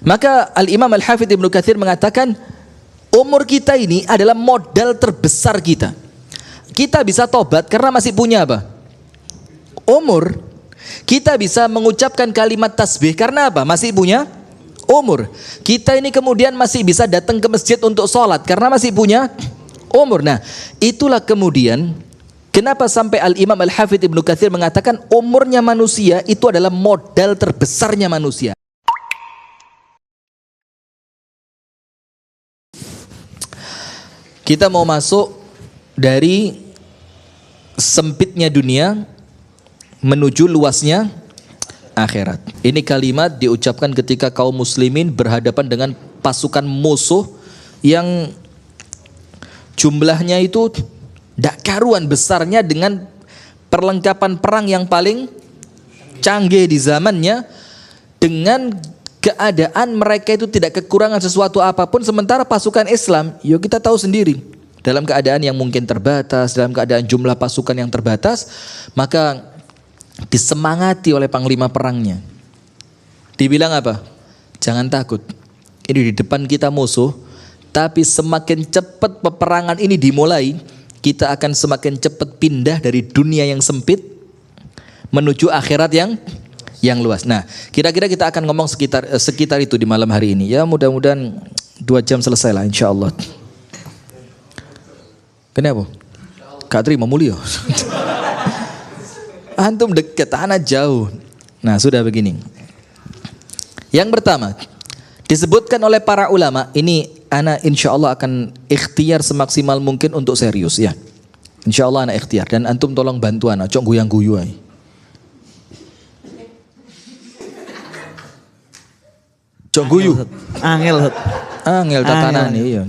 Maka Al-Imam Al-Hafidz Ibnu Katsir mengatakan umur kita ini adalah modal terbesar kita. Kita bisa tobat karena masih punya apa? Umur. Kita bisa mengucapkan kalimat tasbih karena apa? Masih punya umur. Kita ini kemudian masih bisa datang ke masjid untuk sholat karena masih punya umur. Nah, itulah kemudian kenapa sampai Al-Imam Al-Hafidz Ibnu Katsir mengatakan umurnya manusia itu adalah modal terbesarnya manusia. Kita mau masuk dari sempitnya dunia menuju luasnya akhirat. Ini kalimat diucapkan ketika kaum muslimin berhadapan dengan pasukan musuh yang jumlahnya itu tidak karuan besarnya dengan perlengkapan perang yang paling canggih di zamannya, dengan keadaan mereka itu tidak kekurangan sesuatu apapun, sementara pasukan Islam, yuk kita tahu sendiri, dalam keadaan yang mungkin terbatas, dalam keadaan jumlah pasukan yang terbatas, maka disemangati oleh panglima perangnya. Dibilang apa? Jangan takut, ini di depan kita musuh, tapi semakin cepat peperangan ini dimulai, kita akan semakin cepat pindah dari dunia yang sempit menuju akhirat yang luas. Nah, kira-kira kita akan ngomong sekitar itu di malam hari ini. Ya, mudah-mudahan 2 jam selesai lah insyaallah. Kenapa? Kak Tri mau mulia. Antum dekat, anak jauh. Nah, sudah begini. Yang pertama, disebutkan oleh para ulama, ini anak insyaallah akan ikhtiar semaksimal mungkin untuk serius ya. Insyaallah anak ikhtiar, dan antum tolong bantu anak, cok guyang-guyu aja. Cok guyu. Angel tatanan iya.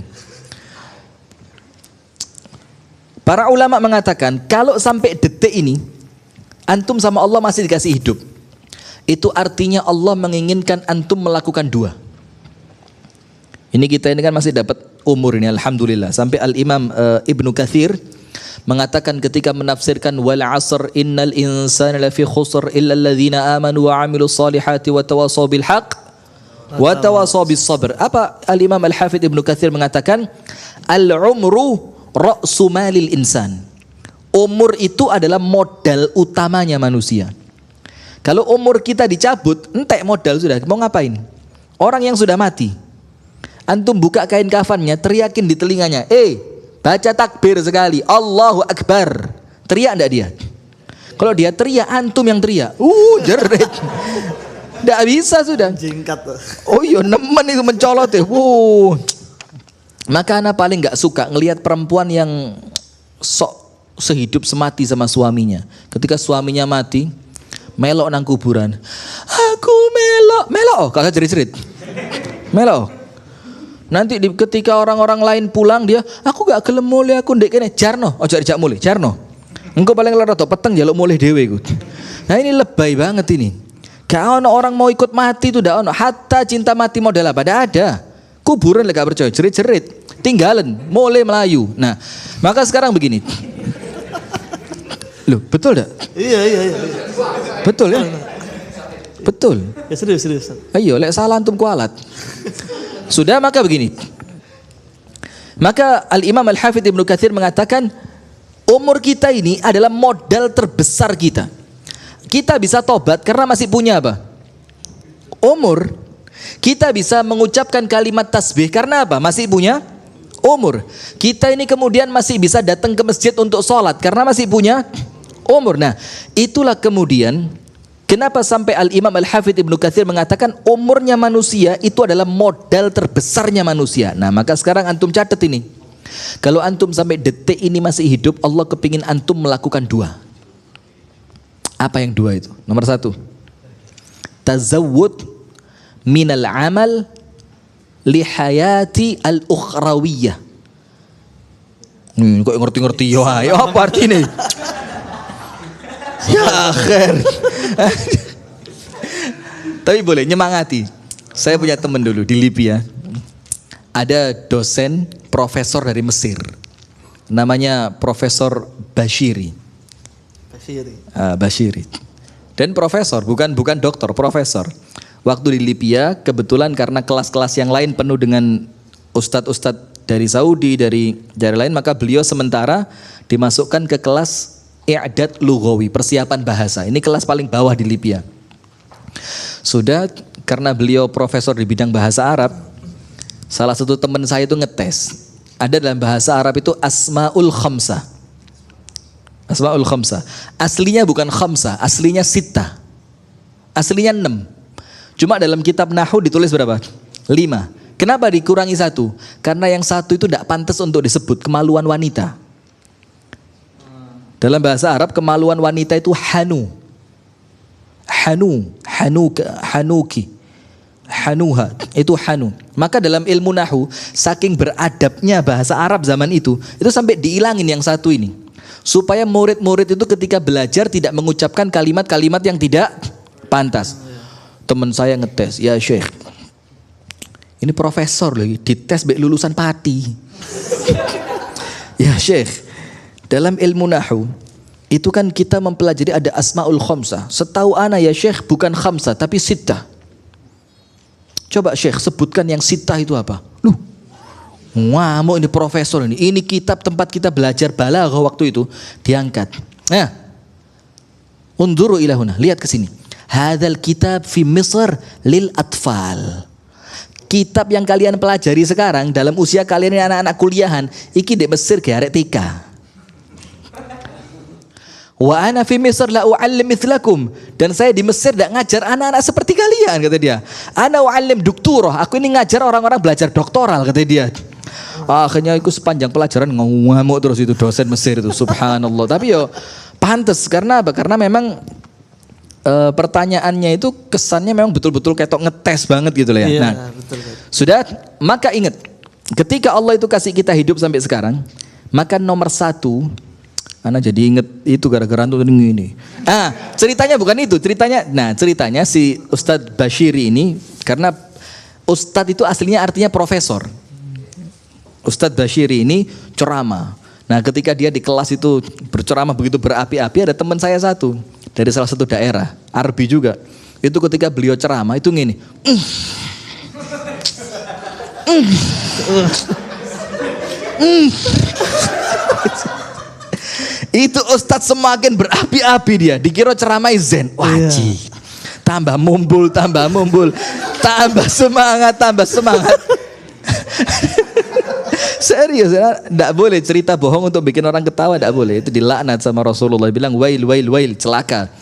Para ulama mengatakan kalau sampai detik ini antum sama Allah masih dikasih hidup, itu artinya Allah menginginkan antum melakukan 2. Ini kita ini kan masih dapat umur ini alhamdulillah. Sampai Al-Imam Ibnu Katsir mengatakan ketika menafsirkan wal 'asr innal insana lafi khusr illa alladzina amanu wa 'amilus solihati wa tawassaw bil haqq wa tawassaw bis sabr. Apa Al-Imam Al-Hafidz Ibnu Katsir mengatakan al-umru ra'su malil insan. Umur itu adalah modal utamanya manusia. Kalau umur kita dicabut, entek modal sudah, mau ngapain? Orang yang sudah mati, antum buka kain kafannya, teriakin di telinganya, baca takbir sekali, Allahu Akbar. Teriak enggak dia? Kalau dia teriak, antum yang teriak. Jerit. Enggak bisa sudah. Jingkat. Oh iya, nemen itu mencolot ya. Maka anak paling enggak suka ngelihat perempuan yang sok sehidup semati sama suaminya. Ketika suaminya mati, melok nang kuburan. Aku melok. Kakak jerit-jerit. Melok. Nanti ketika orang-orang lain pulang dia, aku gak gelem mulih, aku ndek kene. Jarno, ojo dijak mulih, Jarno. Engko paling lara to peteng jaluk mulih dhewe iku. Nah ini lebay banget ini. Gak ono orang mau ikut mati itu, ndak ono. Hatta cinta mati model apa? Ndak ada. Kuburan lek gak percaya, jerit-jerit. Tinggalan, mulai melayu. Nah, maka sekarang begini. Loh, betul enggak? Iya. Betul ya? Betul. Ya serius. Ayo, lek salah antum kualat. Sudah, maka begini. Maka Al-Imam Al-Hafidz Ibnu Katsir mengatakan umur kita ini adalah modal terbesar kita. Kita bisa tobat karena masih punya apa? Umur. Kita bisa mengucapkan kalimat tasbih karena apa? Masih punya umur. Kita ini kemudian masih bisa datang ke masjid untuk sholat karena masih punya umur. Nah, itulah kemudian kenapa sampai Al-Imam Al-Hafidz Ibnu Katsir mengatakan umurnya manusia itu adalah modal terbesarnya manusia. Nah, maka sekarang antum catat ini. Kalau antum sampai detik ini masih hidup, Allah kepingin antum melakukan 2. Apa yang 2 itu? Nomor 1, tazawwud minal amal lihayati al-ukhrawiyah. Kok ngerti-ngerti ya apa artinya? Ya akhir. Tapi boleh nyemangati. Saya punya teman dulu di Libya. Ada dosen profesor dari Mesir. Namanya Profesor Bashiri. Bashiri. Dan profesor, bukan dokter, profesor. Waktu di Libya, kebetulan karena kelas-kelas yang lain penuh dengan ustadz-ustadz dari Saudi, dari daerah lain, maka beliau sementara dimasukkan ke kelas i'dad lughawi, persiapan bahasa. Ini kelas paling bawah di Libya. Sudah, karena beliau profesor di bidang bahasa Arab, salah satu teman saya itu ngetes. Ada dalam bahasa Arab itu asmaul khamsah. Asmaul khamsah. Aslinya bukan khamsah, aslinya sittah. Aslinya 6. Cuma dalam kitab Nahwu ditulis berapa? 5. Kenapa dikurangi 1? Karena yang 1 itu tidak pantas untuk disebut, kemaluan wanita. Dalam bahasa Arab kemaluan wanita itu hanu. Hanuki. Hanuha, itu hanu. Maka dalam ilmu nahwu, saking beradabnya bahasa Arab zaman itu sampai diilangin yang 1 ini. Supaya murid-murid itu ketika belajar tidak mengucapkan kalimat-kalimat yang tidak pantas. Teman saya ngetes, ya Syekh, ini profesor lagi, dites baik lulusan pati. Ya Syekh, dalam ilmu nahwu itu kan kita mempelajari ada asmaul khamsah. Setahu ana ya Syekh bukan khamsah tapi sittah. Coba Syekh sebutkan yang sittah itu apa? Loh, ngamuk ini profesor ini. Ini kitab tempat kita belajar balaghah waktu itu diangkat. Nah, unduru ila huna, lihat ke sini. Hadzal kitab fi Misr lil atfal. Kitab yang kalian pelajari sekarang dalam usia kalian ini anak-anak kuliahan, iki di Mesir ge arek TK. Wa ana fi Misr la u'allim mithlakum, dan saya di Mesir tidak ngajar anak-anak seperti kalian, kata dia. Ana u'allim doktorah, aku ini ngajar orang-orang belajar doktoral, kata dia. Akhirnya itu sepanjang pelajaran ngamuk terus itu dosen Mesir itu, subhanallah. Tapi yo pantes, karena apa? Karena memang pertanyaannya itu kesannya memang betul-betul ketok ngetes banget gitu loh ya. Iya, Nah, betul. sudah, maka ingat, ketika Allah itu kasih kita hidup sampai sekarang, maka nomor 1, Ana jadi inget itu gara-gara antum ini. Ceritanya bukan itu, ceritanya si Ustadz Bashiri ini, karena Ustadz itu aslinya artinya profesor. Ustadz Bashiri ini ceramah. Nah, ketika dia di kelas itu berceramah begitu berapi-api, ada teman saya satu dari salah satu daerah, Arbi juga. Itu ketika beliau ceramah itu gini. Itu Ustadz semakin berapi-api dia, dikira ceramah zen. Wajib. Tambah mumbul, tambah semangat. Serius, tidak boleh cerita bohong untuk bikin orang ketawa, tidak boleh. Itu dilaknat sama Rasulullah, bilang wail, celaka.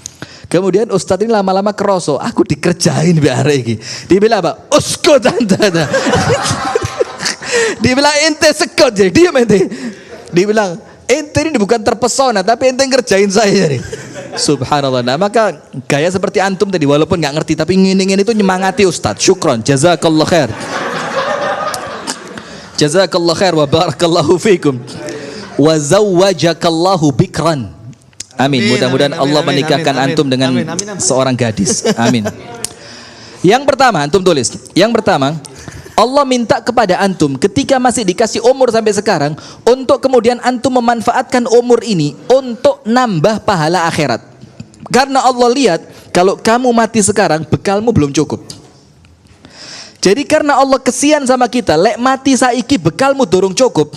Kemudian Ustadz ini lama-lama keroso, aku dikerjain biar ini. Dia bilang apa? Uskut anda. Dia bilang ente sekot, jadi diam ente. Dia bilang ente ini bukan terpesona, tapi ente ngerjain saya nih. Subhanallah. Nah, maka gaya seperti antum tadi, walaupun nggak ngerti tapi ingin itu nyemangati Ustadz. Syukron, jazakallah khair. Jazakallah khair wa barakallahu fikum. Wa zawwajakallahu bikran. Amin. Mudah-mudahan Allah menikahkan antum dengan seorang gadis. Amin. Yang pertama, antum tulis. Yang pertama, Allah minta kepada antum ketika masih dikasih umur sampai sekarang, untuk kemudian antum memanfaatkan umur ini untuk nambah pahala akhirat. Karena Allah lihat kalau kamu mati sekarang bekalmu belum cukup. Jadi karena Allah kesian sama kita, lek mati saiki bekalmu dorong cukup,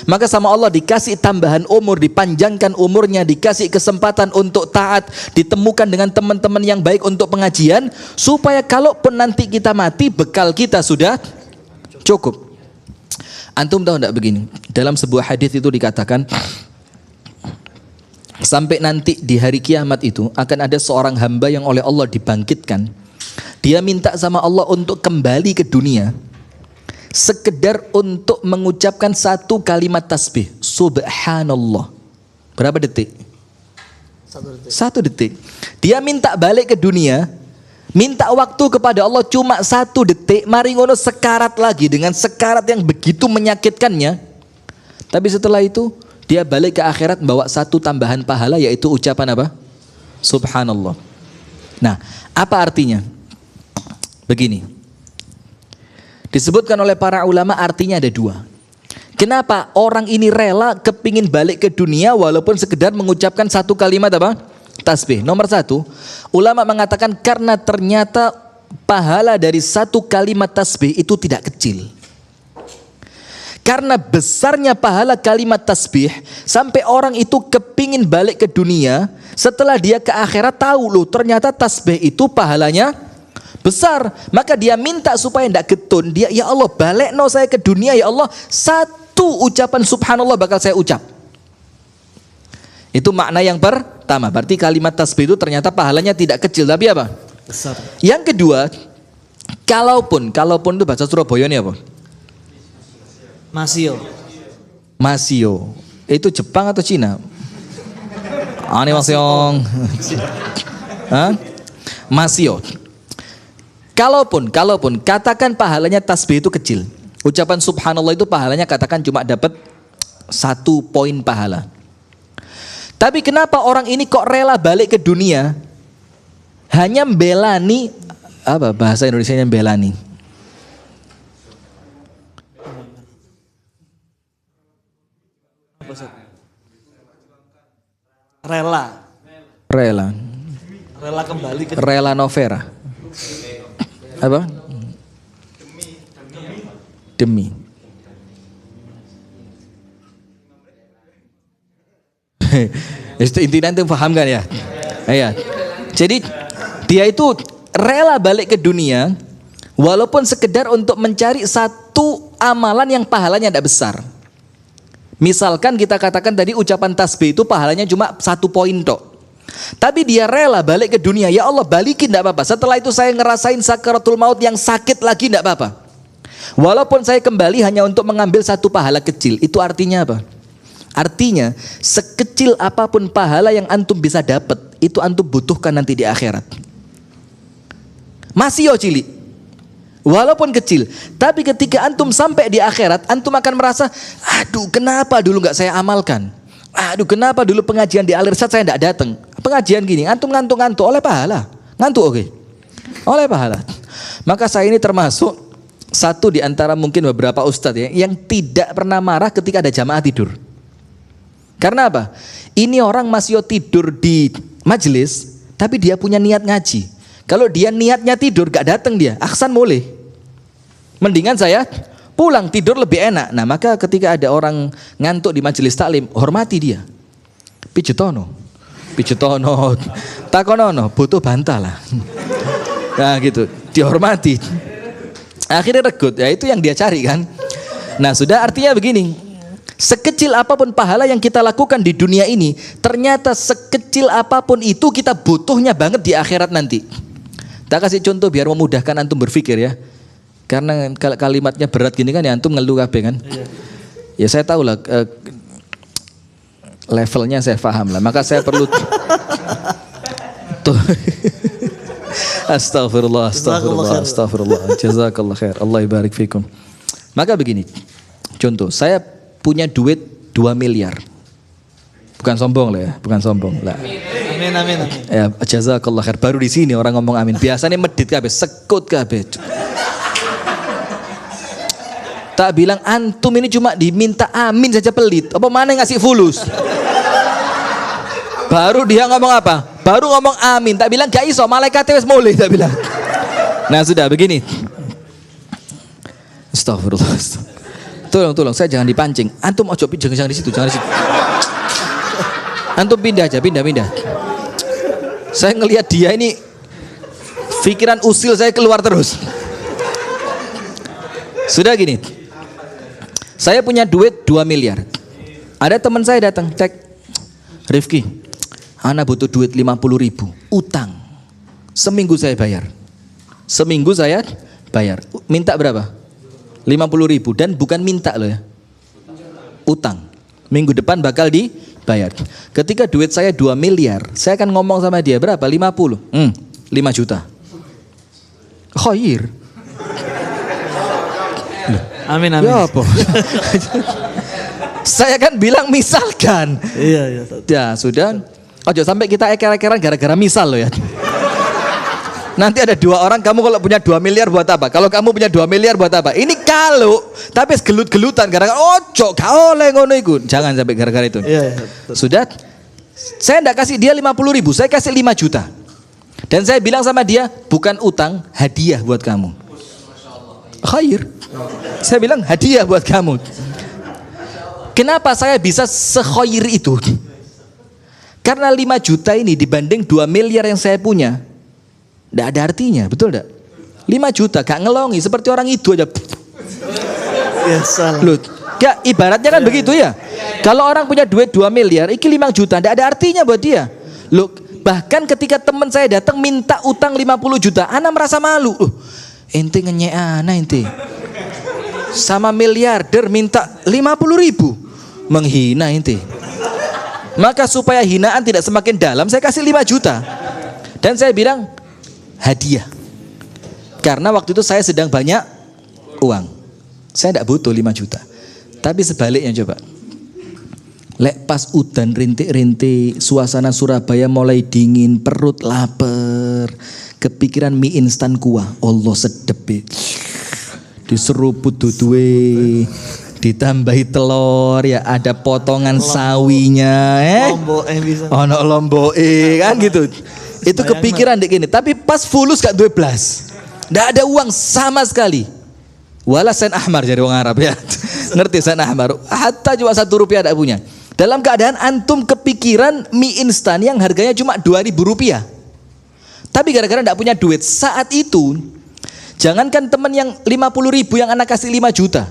maka sama Allah dikasih tambahan umur, dipanjangkan umurnya, dikasih kesempatan untuk taat, ditemukan dengan teman-teman yang baik untuk pengajian, supaya kalaupun nanti kita mati bekal kita sudah cukup. Antum tahu enggak begini, dalam sebuah hadis itu dikatakan sampai nanti di hari kiamat itu akan ada seorang hamba yang oleh Allah dibangkitkan. Dia minta sama Allah untuk kembali ke dunia sekedar untuk mengucapkan satu kalimat tasbih, subhanallah. Berapa detik? 1 detik. Dia minta balik ke dunia, minta waktu kepada Allah cuma 1 detik. Mari ngono sekarat lagi dengan sekarat yang begitu menyakitkannya. Tapi setelah itu dia balik ke akhirat bawa 1 tambahan pahala, yaitu ucapan apa? Subhanallah. Nah, apa artinya? Begini, disebutkan oleh para ulama artinya ada 2. Kenapa orang ini rela kepingin balik ke dunia walaupun sekedar mengucapkan 1 kalimat apa? Tasbih. Nomor 1, ulama mengatakan karena ternyata pahala dari satu kalimat tasbih itu tidak kecil. Karena besarnya pahala kalimat tasbih sampai orang itu kepingin balik ke dunia, setelah dia ke akhirat tahu loh ternyata tasbih itu pahalanya besar. Maka dia minta supaya tidak getun. Dia, ya Allah balik no saya ke dunia ya Allah, satu ucapan subhanallah bakal saya ucap. Itu makna yang pertama. Berarti kalimat tasbih itu ternyata pahalanya tidak kecil, tapi apa? Besar. Yang kedua, kalaupun itu bahasa Surabaya ini apa? Masio. Itu Jepang atau Cina? Annyeonghaseyo. Masio. Kalaupun katakan pahalanya tasbih itu kecil. Ucapan subhanallah itu pahalanya katakan cuma dapat 1 poin pahala. Tapi kenapa orang ini kok rela balik ke dunia hanya membelani, apa bahasa Indonesianya membelani? Rela kembali ke Rela Novera. Apa? Demi. Intinya itu paham kan ya? Iya. Jadi dia itu rela balik ke dunia walaupun sekedar untuk mencari satu amalan yang pahalanya tidak besar. Misalkan kita katakan tadi ucapan tasbih itu pahalanya cuma 1 poin tok. Tapi dia rela balik ke dunia, ya Allah balikin tidak apa-apa. Setelah itu saya ngerasain sakaratul maut yang sakit lagi tidak apa-apa. Walaupun saya kembali hanya untuk mengambil 1 pahala kecil. Itu artinya apa? Artinya sekecil apapun pahala yang antum bisa dapat, itu antum butuhkan nanti di akhirat. Masih cilik. Walaupun kecil, tapi ketika antum sampai di akhirat, antum akan merasa, aduh kenapa dulu nggak saya amalkan? Aduh kenapa dulu pengajian di Al-Irsyad saya tidak datang? Pengajian gini, antum ngantuk-ngantuk oleh pahala, ngantuk oke, oleh pahala. Maka saya ini termasuk satu di antara mungkin beberapa ustadz ya, yang tidak pernah marah ketika ada jamaah tidur. Karena apa? Ini orang masih tidur di majelis, tapi dia punya niat ngaji. Kalau dia niatnya tidur gak datang dia, aksan boleh. Mendingan saya pulang tidur lebih enak. Nah maka ketika ada orang ngantuk di majelis taklim, hormati dia. Pijetono, takonono, butuh bantah lah. Nah gitu, dihormati. Akhirnya regut, ya itu yang dia cari kan. Nah sudah artinya begini, sekecil apapun pahala yang kita lakukan di dunia ini, ternyata sekecil apapun itu kita butuhnya banget di akhirat nanti. Tak kasih contoh biar memudahkan antum berpikir ya. Karena kalimatnya berat gini kan ya antum ngeluh kabeh kan. Ya saya tahu lah levelnya saya paham lah. Maka saya perlu Astagfirullah. Jazakallah khair. Allah ibarik fikum. Maka begini. Contoh, saya punya duit 2 miliar. Bukan sombong lah ya, bukan sombong lah. Amin. Ya, jazakallah khair. Baru di sini orang ngomong amin. Biasanya medit kabeh, sekut kabeh. Tak bilang antum ini cuma diminta amin saja pelit. Apa mana yang ngasih fulus? Baru dia ngomong apa? Baru ngomong amin. Tak bilang gak iso, malaikatnya wis mulih tak bilang. Nah, sudah begini. Astagfirullah. Tolong, saya jangan dipancing. Antum ojo jangan di situ, jangan di situ. Antum pindah aja, pindah. Saya ngelihat dia ini pikiran usil saya keluar terus. Sudah gini. Saya punya duit 2 miliar. Ada teman saya datang, cek. Rifki, ana butuh duit 50.000 utang. Seminggu saya bayar. Minta berapa? 50.000 dan bukan minta loh ya. Utang. Minggu depan bakal dibayar. Ketika duit saya 2 miliar, saya akan ngomong sama dia berapa? 50. 5 juta. Khair. Amin. Ya apa? Saya kan bilang misalkan. Iya. Ya sudah. Ojo sampai kita eker-ekeran gara-gara misal loh ya. Nanti ada 2 orang, kamu kalau punya 2 miliar buat apa? Kalau kamu punya 2 miliar buat apa? Ini kalau, tapi gelut-gelutan gara-gara ojo gak oleh ngono iku. Jangan sampai gara-gara itu. Iya. Sudah. Saya enggak kasih dia 50.000, saya kasih 5 juta. Dan saya bilang sama dia, bukan utang, hadiah buat kamu. Khair. Saya bilang hadiah buat kamu. Kenapa saya bisa sekhair itu? Karena 5 juta ini dibanding 2 miliar yang saya punya, tidak ada artinya, betul tidak? 5 juta gak ngelongi, seperti orang itu aja. Ya salah. Loh, gak, ibaratnya kan begitu ya. Kalau orang punya duit 2 miliar, iki 5 juta, tidak ada artinya buat dia. Loh, bahkan ketika teman saya datang minta utang 50 juta, ana merasa malu. Ente ngenyek ana ente. Sama miliarder minta 50.000, menghina ente. Maka supaya hinaan tidak semakin dalam, saya kasih 5 juta. Dan saya bilang hadiah. Karena waktu itu saya sedang banyak uang. Saya tidak butuh 5 juta. Tapi sebaliknya coba. Lek pas udan rintik-rintik, suasana Surabaya mulai dingin, perut lapar, kepikiran mie instan kuah. Allah sedep. Diseruput duduwe, ditambahi telur, ya ada potongan sawinya, Lombok bisa. ono lomboke kan gitu. Itu kepikiran dek gini. Tapi pas fulus gak duwe blas. Ndak ada uang sama sekali. Wala sen ahmar jadi orang Arab ya. Ngerti sen ahmar? Hatta cuma 1 rupiah tidak punya. Dalam keadaan antum kepikiran mie instan yang harganya cuma 2.000 rupiah. Tapi gara-gara tidak punya duit saat itu, jangankan teman yang 50.000 yang anak kasih 5 juta.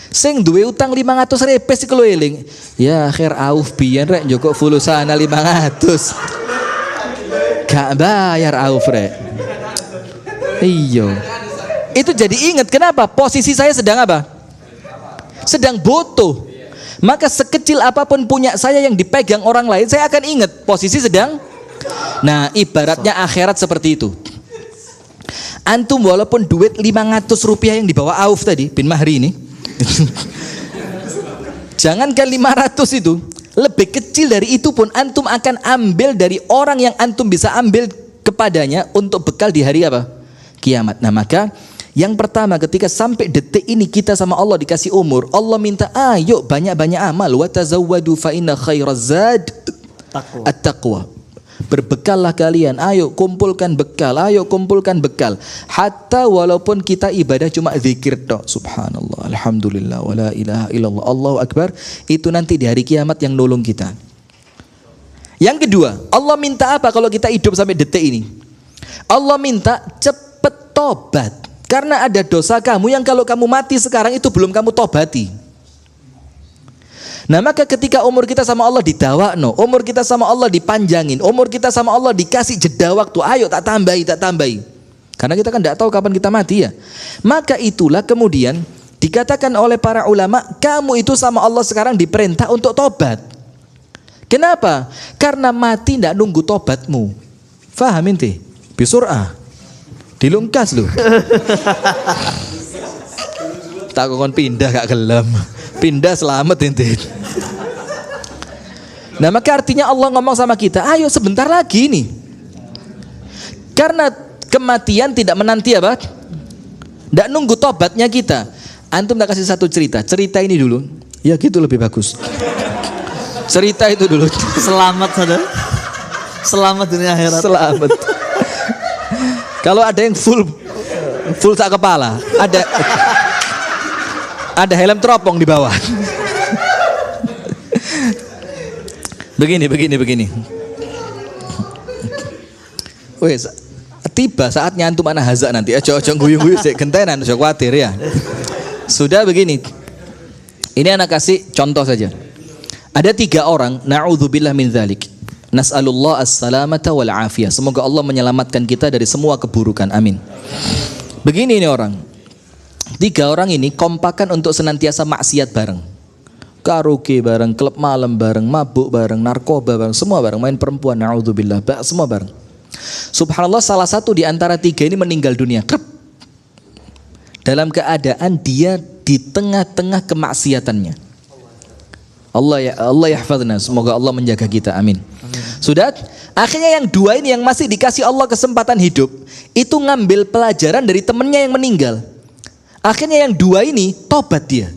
Sing duwe utang 500 repes iki lho eling. Ya akhir auf biyen rek njoko fulusana 500. Gak bayar auf rek. Iya. Itu jadi ingat kenapa? Posisi saya sedang apa? Sedang butuh. Maka sekecil apapun punya saya yang dipegang orang lain, saya akan ingat posisi sedang. Nah, ibaratnya akhirat seperti itu. Antum walaupun duit 500 rupiah yang dibawa Auf tadi, bin Mahri ini. Jangankan 500 itu, lebih kecil dari itu pun antum akan ambil dari orang yang antum bisa ambil kepadanya untuk bekal di hari apa? Kiamat. Nah, maka yang pertama ketika sampai detik ini kita sama Allah dikasih umur, Allah minta ayo banyak-banyak amal, wa tazawwadu fa inna khairaz zad at-taqwa. Berbekallah kalian, ayo kumpulkan bekal, ayo kumpulkan bekal. Hatta walaupun kita ibadah cuma zikir tok, subhanallah, alhamdulillah, wala ilaha illallah, Allahu akbar, itu nanti di hari kiamat yang nolong kita. Yang kedua, Allah minta apa kalau kita hidup sampai detik ini? Allah minta cepet tobat. Karena ada dosa kamu yang kalau kamu mati sekarang itu belum kamu tobati. Nah, maka ketika umur kita sama Allah didawakno, umur kita sama Allah dipanjangin, umur kita sama Allah dikasih jeda waktu, ayo tak tambahi, tak tambahi. Karena kita kan tidak tahu kapan kita mati ya. Maka itulah kemudian dikatakan oleh para ulama, kamu itu sama Allah sekarang diperintah untuk tobat. Kenapa? Karena mati tidak nunggu tobatmu. Faham inti? Bisur'ah. Dilungkas lu. Tak kon pindah gak gelem. Pindah selamat inti. Nah, maka artinya Allah ngomong sama kita, ayo sebentar lagi nih. Karena kematian tidak menanti apa? Tidak nunggu tobatnya kita. Antum tak kasih satu cerita. Cerita ini dulu. Ya gitu lebih bagus. Cerita itu dulu. Selamat saudara. Selamat dunia akhirat. Selamat. Kalau ada yang full sak kepala, ada helm teropong di bawah. Begini. Wes, tiba saatnya antum anak hazak nanti. Ojo guyu-guyu sik gentenan, ojo khawatir ya. Sudah begini. Ini anak kasih contoh saja. Ada 3 orang, na'udzubillah min dzalik. Nas'alullah as-salamata wal afiyah. Semoga Allah menyelamatkan kita dari semua keburukan. Amin. Begini ini orang. 3 orang ini kompakan untuk senantiasa maksiat bareng. Karaoke bareng, klub malam bareng, mabuk bareng, narkoba bareng, semua bareng, main perempuan, na'udzubillah, semua bareng. Subhanallah, salah satu di antara 3 ini meninggal dunia. Krep. Dalam keadaan dia di tengah-tengah kemaksiatannya. Allah yahfadzna, semoga Allah menjaga kita, amin. Sudah, akhirnya yang 2 ini yang masih dikasih Allah kesempatan hidup, itu ngambil pelajaran dari temennya yang meninggal. Akhirnya yang 2 ini tobat dia.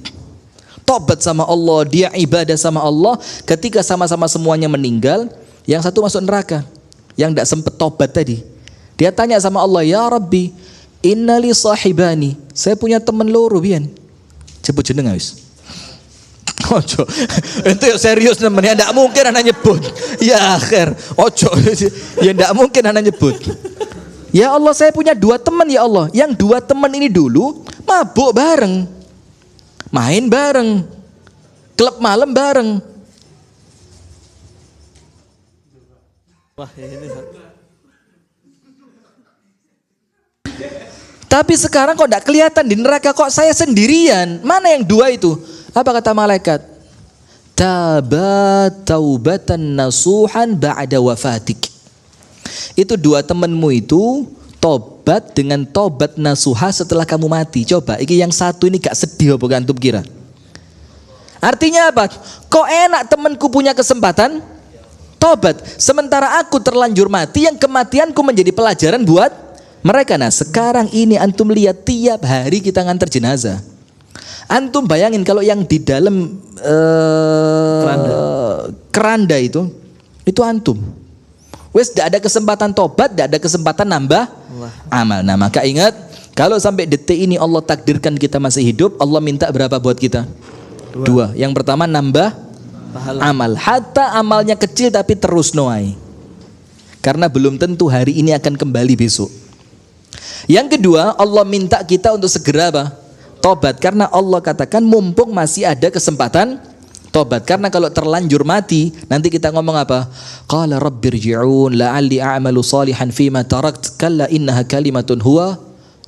Tobat sama Allah, dia ibadah sama Allah. Ketika sama-sama semuanya meninggal, yang satu masuk neraka. yang tidak sempat tobat tadi. Dia tanya sama Allah, ya Rabbi, innali sahibani, saya punya teman loro pian. Sebut jeneng wis. Ojo, itu ya serius namanya, tidak mungkin anak nyebut. Ya akhir, ojo, ya tidak mungkin anak nyebut. Ya Allah, saya punya 2 teman ya Allah. Yang 2 teman ini dulu mabuk bareng, main bareng, klub malam bareng. Wah, ini. Tapi sekarang kok tidak kelihatan di neraka, kok saya sendirian. Mana yang 2 itu? Apa kata malaikat? Tabat taubatan nasuhan ba'da wafatik. Itu 2 temanmu itu tobat dengan tobat nasuha setelah kamu mati. Coba, ini yang satu ini gak sedih apa antum kira? Artinya apa? Kok enak temanku punya kesempatan tobat, sementara aku terlanjur mati, yang kematianku menjadi pelajaran buat mereka. Nah sekarang ini antum lihat tiap hari kita nganter jenazah. Antum bayangin kalau yang di dalam keranda itu antum. Wes tidak ada kesempatan tobat, tidak ada kesempatan nambah amal. Nah maka ingat, kalau sampai detik ini Allah takdirkan kita masih hidup, Allah minta berapa buat kita? 2. Yang pertama nambah pahala amal. Hatta amalnya kecil tapi terus noai. Karena belum tentu hari ini akan kembali besok. Yang kedua, Allah minta kita untuk segera apa? Tobat. Karena Allah katakan mumpung masih ada kesempatan tobat. Karena kalau terlanjur mati, nanti kita ngomong apa? Qala rabbirji'un la'alli a'malu salihan fima tarakt kalla innaha kalimatun huwa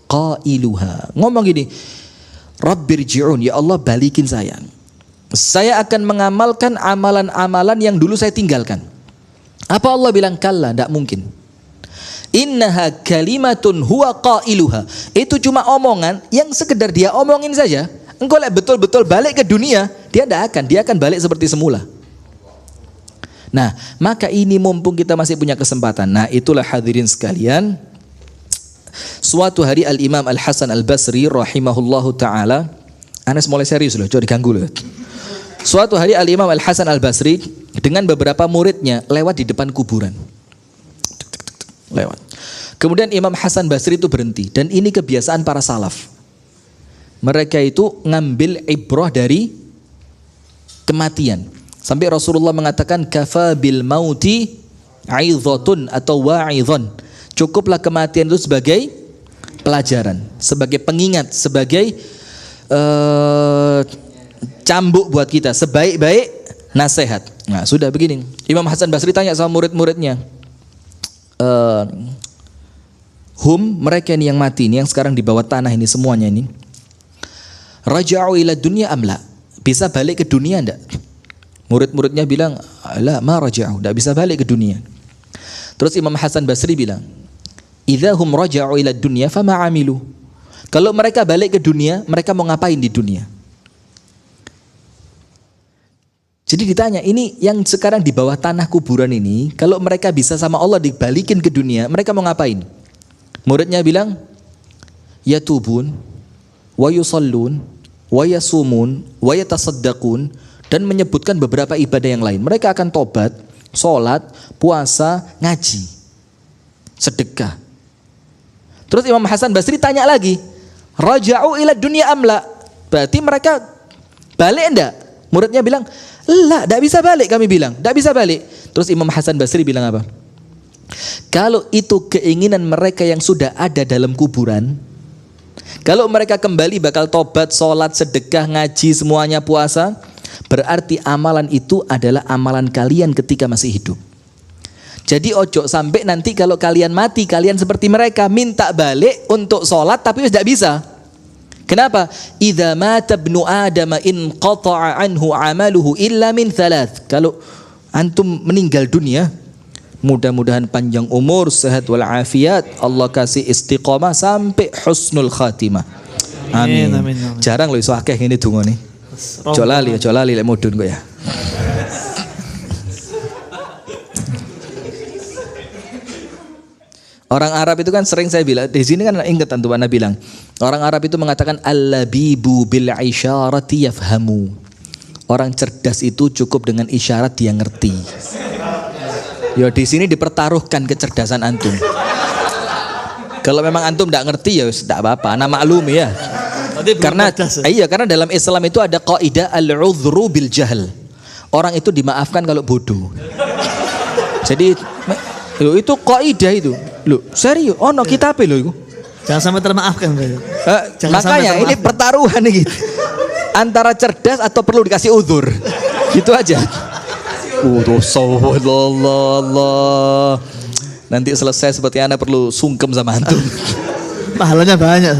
qailuha. Ngomong gini, rabbirji'un, ya Allah balikin saya. Saya akan mengamalkan amalan-amalan yang dulu saya tinggalkan. Apa Allah bilang? Kalla, tidak mungkin. Innaha kalimatun huwa qailuha. Itu cuma omongan yang sekedar dia omongin saja. Engkau lihat betul-betul balik ke dunia, dia akan balik seperti semula. Nah, maka ini mumpung kita masih punya kesempatan. Nah, itulah hadirin sekalian. Suatu hari Al-Imam Al-Hasan Al-Basri rahimahullahu taala, Anas mulai serius loh, coba diganggu loh. Suatu hari Al-Imam Al-Hasan Al-Basri dengan beberapa muridnya lewat di depan kuburan. Lewat. Kemudian Imam Hasan Basri itu berhenti, dan ini kebiasaan para salaf. Mereka itu ngambil ibrah dari kematian. Sampai Rasulullah mengatakan kafa bil mauti aidhatun atau wa'idhan. Cukuplah kematian itu sebagai pelajaran, sebagai pengingat, sebagai cambuk buat kita, sebaik-baik nasihat. Nah, sudah begini. Imam Hasan Basri tanya sama murid-muridnya, mereka ini yang mati ini, yang sekarang di bawah tanah ini semuanya ini, raja'u ila dunya amla, bisa balik ke dunia enggak? Murid-muridnya bilang, la ma raja'u, enggak bisa balik ke dunia. Terus Imam Hasan Basri bilang, idza hum raja'u ila dunya fama amilu. Kalau mereka balik ke dunia, mereka mau ngapain di dunia? Jadi ditanya, ini yang sekarang di bawah tanah kuburan ini, kalau mereka bisa sama Allah dibalikin ke dunia, mereka mau ngapain? Muridnya bilang, yatubun, wa yusallun, wa yasumun, wa yatasaddaqun, dan menyebutkan beberapa ibadah yang lain. Mereka akan tobat, sholat, puasa, ngaji, sedekah. Terus Imam Hasan Basri tanya lagi, raja'u ila dunya amla, berarti mereka balik enggak? Muridnya bilang, lah, tidak bisa balik. Kami bilang, tidak bisa balik. Terus Imam Hasan Basri bilang apa? Kalau itu keinginan mereka yang sudah ada dalam kuburan, kalau mereka kembali bakal tobat, sholat, sedekah, ngaji, semuanya puasa, berarti amalan itu adalah amalan kalian ketika masih hidup. Jadi ojo sampai nanti kalau kalian mati, kalian seperti mereka, minta balik untuk sholat tapi tidak bisa. Kenapa? Idza mata ibnu Adam in qata'a anhu amaluhu illa min thalath. Kalau antum meninggal dunia, mudah-mudahan panjang umur, sehat wal afiat, Allah kasih istiqamah sampai husnul khatimah. Amin. Amin. Jarang loh iso akeh ngene dungane. Aja lali lek mudhun kok ya. Orang Arab itu kan sering saya bilang, di sini kan ingat tentu Anda bilang, orang Arab itu mengatakan al-labibu bil isyarati yafhamu. Orang cerdas itu cukup dengan isyarat dia ngerti. Ya di sini dipertaruhkan kecerdasan antum. Kalau memang antum tidak ngerti ya tidak apa-apa, ana maklumi ya. Karena karena dalam Islam itu ada kaidah al-udhru bil jahl. Orang itu dimaafkan kalau bodoh. Jadi itu kaidah itu. Loh, serius? Oh no kitabe lho iku. Jangan sampai termaafkan. Makanya ini pertaruhan nih gitu. Antara cerdas atau perlu dikasih uzur. Gitu aja. Allah. Nanti selesai seperti Anda perlu sungkem sama antum. Pahalanya banyak.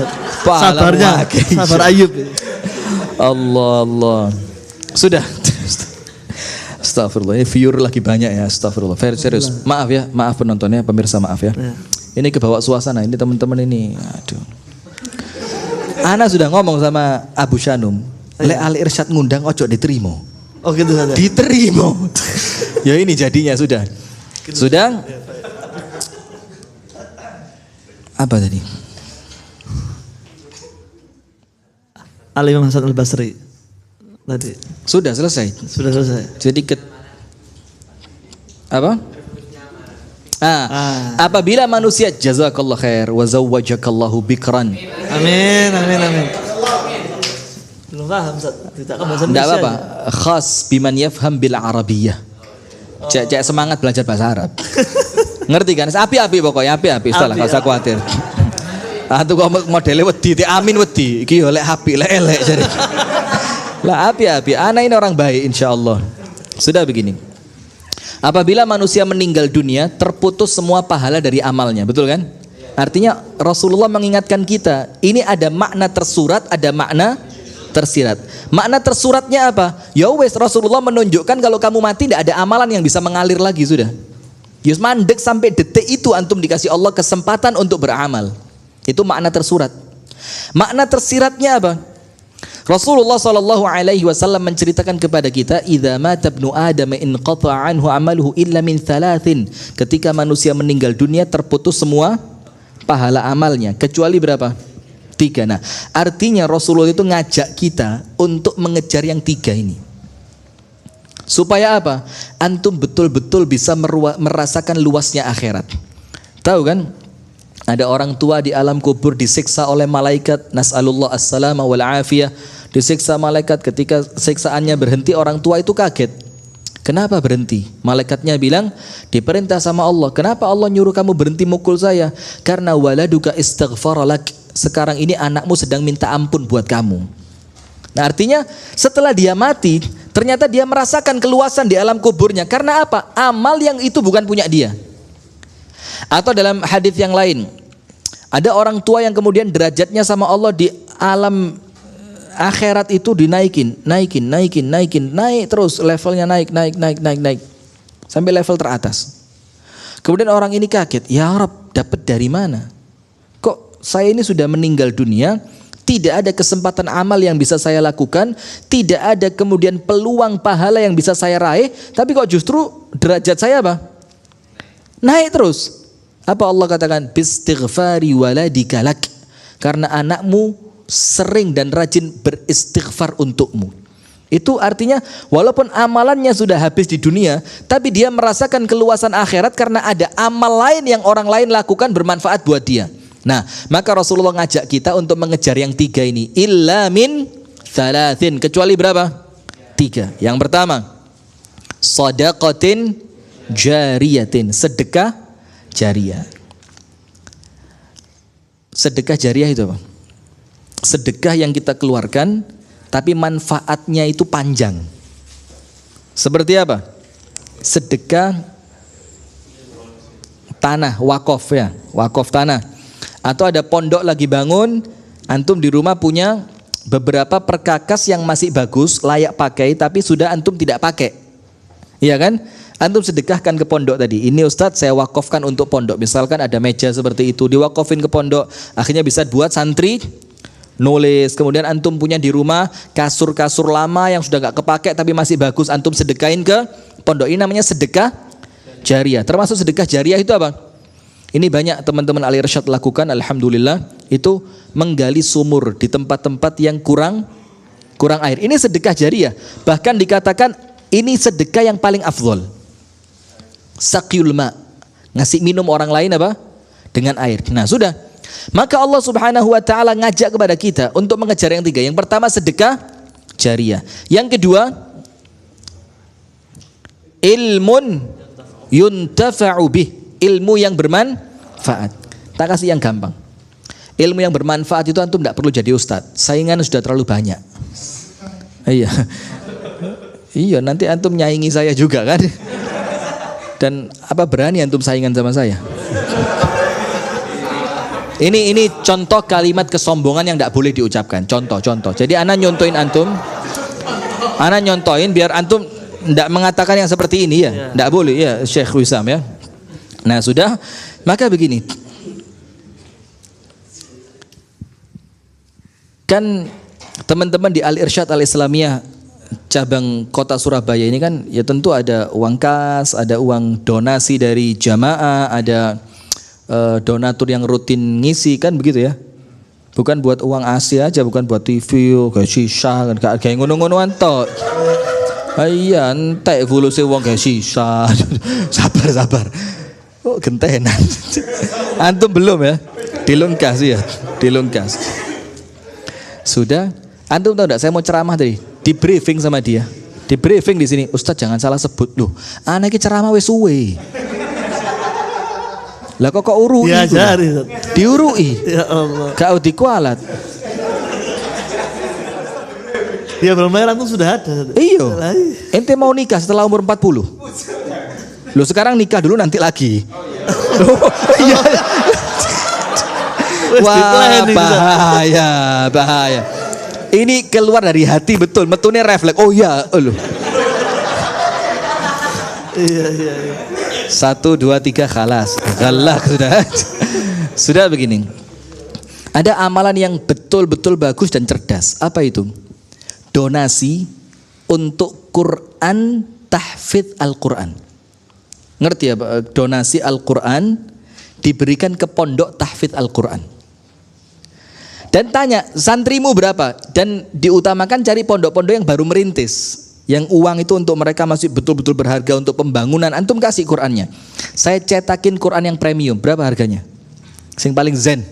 Sabarnya, sabar Ayub. Allah. Sudah. Astagfirullah, ini viewer lagi banyak ya. Astagfirullah, serius. Maaf ya, maaf penontonnya, pemirsa maaf ya. Ini kebawa suasana, ini teman-teman ini. Aduh. Ana sudah ngomong sama Abu Shanum, Lek Ali Irsyad ngundang ojo diterima. Oh gitu saja. Diterima. Ya ini jadinya sudah. Sudah. Apa tadi? Al-Imam Hasan Al-Basri tadi. Sudah selesai. Sudah selesai. Jadi apa? Apabila manusia jazakallah khair wa zawwajakallahu bikran. Amin. Belum paham Ustaz. Tidak kan bahasa Indonesia. Enggak apa-apa. Khas biman yafham bil Arabiyyah. Cek semangat belajar bahasa Arab. Ngerti kan? Api-api pokoknya, api-api. Setelah enggak usah khawatir. Tuh kok modele wedi, amin wedi. Iki yo lek api, lek elek jare. Lah api-api. Ana ini orang baik insyaallah. Sudah begini. Apabila manusia meninggal dunia, terputus semua pahala dari amalnya, betul kan? Artinya Rasulullah mengingatkan kita, ini ada makna tersurat, ada makna tersirat. Makna tersuratnya apa? Ya wes, Rasulullah menunjukkan kalau kamu mati tidak ada amalan yang bisa mengalir lagi sudah. Yus mandek sampai detik itu antum dikasih Allah kesempatan untuk beramal. Itu makna tersurat. Makna tersiratnya apa? Rasulullah SAW menceritakan kepada kita, idza mata ibnu Adam inqata'a anhu amaluhu illa min thalathin. Ketika manusia meninggal dunia terputus semua pahala amalnya kecuali berapa? 3. Nah, artinya Rasulullah itu ngajak kita untuk mengejar yang 3 ini. Supaya apa? Antum betul-betul bisa merasakan luasnya akhirat. Tahu kan? Ada orang tua di alam kubur disiksa oleh malaikat, nas'alullah as-salama wal afiyah. Disiksa malaikat, ketika siksaannya berhenti orang tua itu kaget. Kenapa berhenti? Malaikatnya bilang, diperintah sama Allah. Kenapa Allah nyuruh kamu berhenti mukul saya? Karena waladuka istighfara lak. Sekarang ini anakmu sedang minta ampun buat kamu. Nah artinya setelah dia mati, ternyata dia merasakan keluasan di alam kuburnya. Karena apa? Amal yang itu bukan punya dia. Atau dalam hadis yang lain, ada orang tua yang kemudian derajatnya sama Allah di alam akhirat itu dinaikin, naik terus, levelnya naik sampai level teratas. Kemudian orang ini kaget, ya Rabb, dapat dari mana? Kok saya ini sudah meninggal dunia, tidak ada kesempatan amal yang bisa saya lakukan, tidak ada kemudian peluang pahala yang bisa saya raih, tapi kok justru derajat saya apa? Naik terus. Apa Allah katakan? Bistighfari waladika lak. Karena anakmu sering dan rajin beristighfar untukmu. Itu artinya walaupun amalannya sudah habis di dunia, tapi dia merasakan keluasan akhirat karena ada amal lain yang orang lain lakukan bermanfaat buat dia. Nah, maka Rasulullah ngajak kita untuk mengejar yang 3 ini. Illa min thalathin. Kecuali berapa? 3. Yang pertama, shadaqatin jariyatin. Sedekah jariah. Sedekah jariah itu apa? Sedekah yang kita keluarkan tapi manfaatnya itu panjang. Seperti apa? Sedekah tanah, wakaf ya, wakaf tanah. Atau ada pondok lagi bangun, antum di rumah punya beberapa perkakas yang masih bagus, layak pakai, tapi sudah antum tidak pakai. Iya kan? Antum sedekahkan ke pondok tadi. Ini Ustadz saya wakafkan untuk pondok. Misalkan ada meja seperti itu, diwakafin ke pondok, akhirnya bisa buat santri nulis. Kemudian antum punya di rumah kasur-kasur lama yang sudah gak kepake tapi masih bagus, antum sedekahin ke pondok. Ini namanya sedekah jariah. Termasuk sedekah jariah itu apa? Ini banyak teman-teman Ali Irsyad lakukan, alhamdulillah. Itu menggali sumur di tempat-tempat yang kurang air. Ini sedekah jariah. Bahkan dikatakan ini sedekah yang paling afdol. Saqyul ma, ngasih minum orang lain apa? Dengan air. Nah, sudah. Maka Allah Subhanahu wa taala ngajak kepada kita untuk mengejar yang tiga. Yang pertama sedekah jariyah. Yang kedua ilmun yuntafa'u bih, ilmu yang bermanfaat. Tak kasih yang gampang. Ilmu yang bermanfaat itu antum tidak perlu jadi ustadz. Saingan sudah terlalu banyak. Iya. Iya, nanti antum nyaingi saya juga kan. Dan apa berani antum saingan sama saya? Ini contoh kalimat kesombongan yang tidak boleh diucapkan. Contoh. Jadi ana nyontoin antum. Ana nyontoin biar antum tidak mengatakan yang seperti ini ya. Tidak boleh ya, Syekh Wisam ya. Nah, sudah. Maka begini. Kan teman-teman di Al-Irsyad Al-Islamiyah cabang kota Surabaya ini kan ya tentu ada uang kas, ada uang donasi dari jamaah, ada donatur yang rutin ngisi kan begitu ya. Bukan buat uang AC aja, bukan buat TV, kayak sisa kan kayak ngono-ngonoan tok. Iya, entek fuluse wong kayak sisa. Sabar. Oh, gentenan. Antum belum ya? Dilungkas ya, dilungkas. Sudah, antum tahu enggak saya mau ceramah tadi, di briefing sama dia. Di briefing di sini, Ustadz jangan salah sebut loh. Anak iki ceramah wis suwe. Lah kok urui? Diajari. Diurui. Ya Allah. Gak dikualat. Ya belum bayar langsung sudah ada. Iyo. Ente mau nikah setelah umur 40. Loh sekarang nikah dulu nanti lagi. Iya. Wah, bahaya. Ini keluar dari hati betul, metune refleks. Oh iya, loh. Iya. 1, 2, 3 khalas. Galak sudah. Sudah begini. Ada amalan yang betul-betul bagus dan cerdas. Apa itu? Donasi untuk Quran, tahfidz Al-Quran. Ngerti ya, donasi Al-Quran diberikan ke pondok tahfidz Al-Quran. Dan tanya, santrimu berapa? Dan diutamakan cari pondok-pondok yang baru merintis. Yang uang itu untuk mereka masih betul-betul berharga untuk pembangunan. Antum kasih Qurannya. Saya cetakin Quran yang premium. Berapa harganya? Sing paling zen.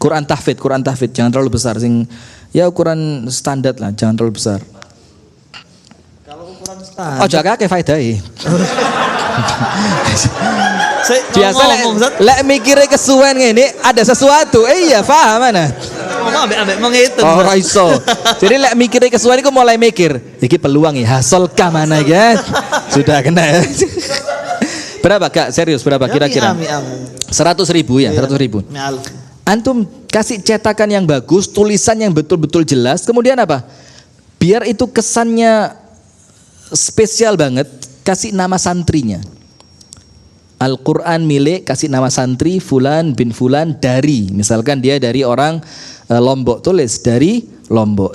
Quran tahfidz. Jangan terlalu besar. Sing ya ukuran standar lah, jangan terlalu besar. Kalau ukuran standar. Oh, jaga ke faedahnya. Biasa lek mikirnya kesuwen ini ada sesuatu. Iya, paham mana? Ambek menghitung. Oh, raiso. Jadi lek mikirnya kesuwen itu mulai mikir, iki peluang ya, hasil ka mana ya? Sudah kena ya. Berapa Kak? Serius berapa kira-kira? 100.000 ya, 100.000. Antum kasih cetakan yang bagus, tulisan yang betul-betul jelas. Kemudian apa? Biar itu kesannya spesial banget, kasih nama santrinya. Al-Quran milik, kasih nama santri Fulan bin Fulan dari, misalkan dia dari orang Lombok, tulis dari Lombok.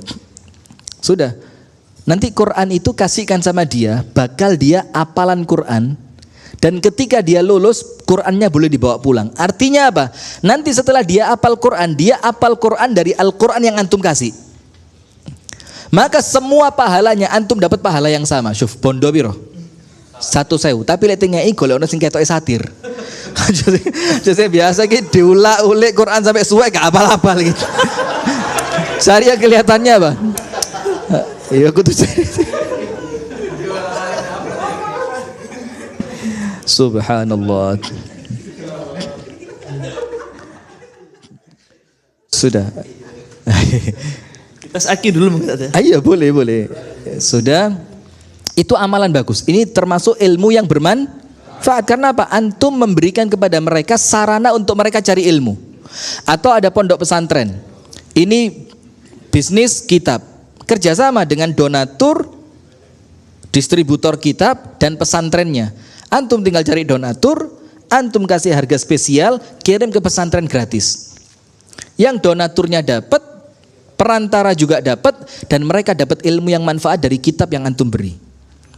Sudah. Nanti Quran itu kasihkan sama dia, bakal dia apalan Quran. Dan ketika dia lulus, Qurannya boleh dibawa pulang. Artinya apa? Nanti setelah dia apal Quran dari Al-Quran yang antum kasih. Maka semua pahalanya antum dapat pahala yang sama. Syuf, bondo biro 1.000, tapi lek tengei golek ono sing ketoke satir. Jadi biasa ki diulak-ulik Quran sampai suwe gak apal-apal gitu. Syariah kelihatannya apa? Iya aku tuh. Subhanallah. Sudah. Kita aki dulu mungkin. Ayo boleh. Sudah. Itu amalan bagus. Ini termasuk ilmu yang bermanfaat. Karena apa? Antum memberikan kepada mereka sarana untuk mereka cari ilmu. Atau ada pondok pesantren. Ini bisnis kitab. Kerjasama dengan donatur, distributor kitab, dan pesantrennya. Antum tinggal cari donatur, antum kasih harga spesial, kirim ke pesantren gratis. Yang donaturnya dapat, perantara juga dapat, dan mereka dapat ilmu yang manfaat dari kitab yang antum beri.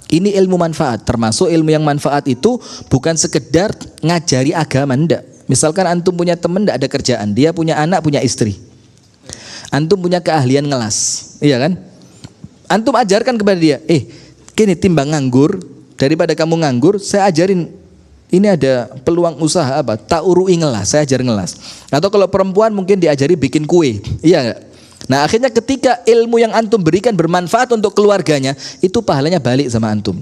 Ini ilmu manfaat, termasuk ilmu yang manfaat itu bukan sekedar ngajari agama, enggak. Misalkan antum punya teman enggak ada kerjaan, dia punya anak, punya istri. Antum punya keahlian ngelas, iya kan? Antum ajarkan kepada dia, kini timbang nganggur, daripada kamu nganggur, saya ajarin ini ada peluang usaha apa? Ta'urui ngelas, saya ajar ngelas. Atau kalau perempuan mungkin diajari bikin kue. Iya enggak? Nah, akhirnya ketika ilmu yang antum berikan bermanfaat untuk keluarganya, itu pahalanya balik sama antum.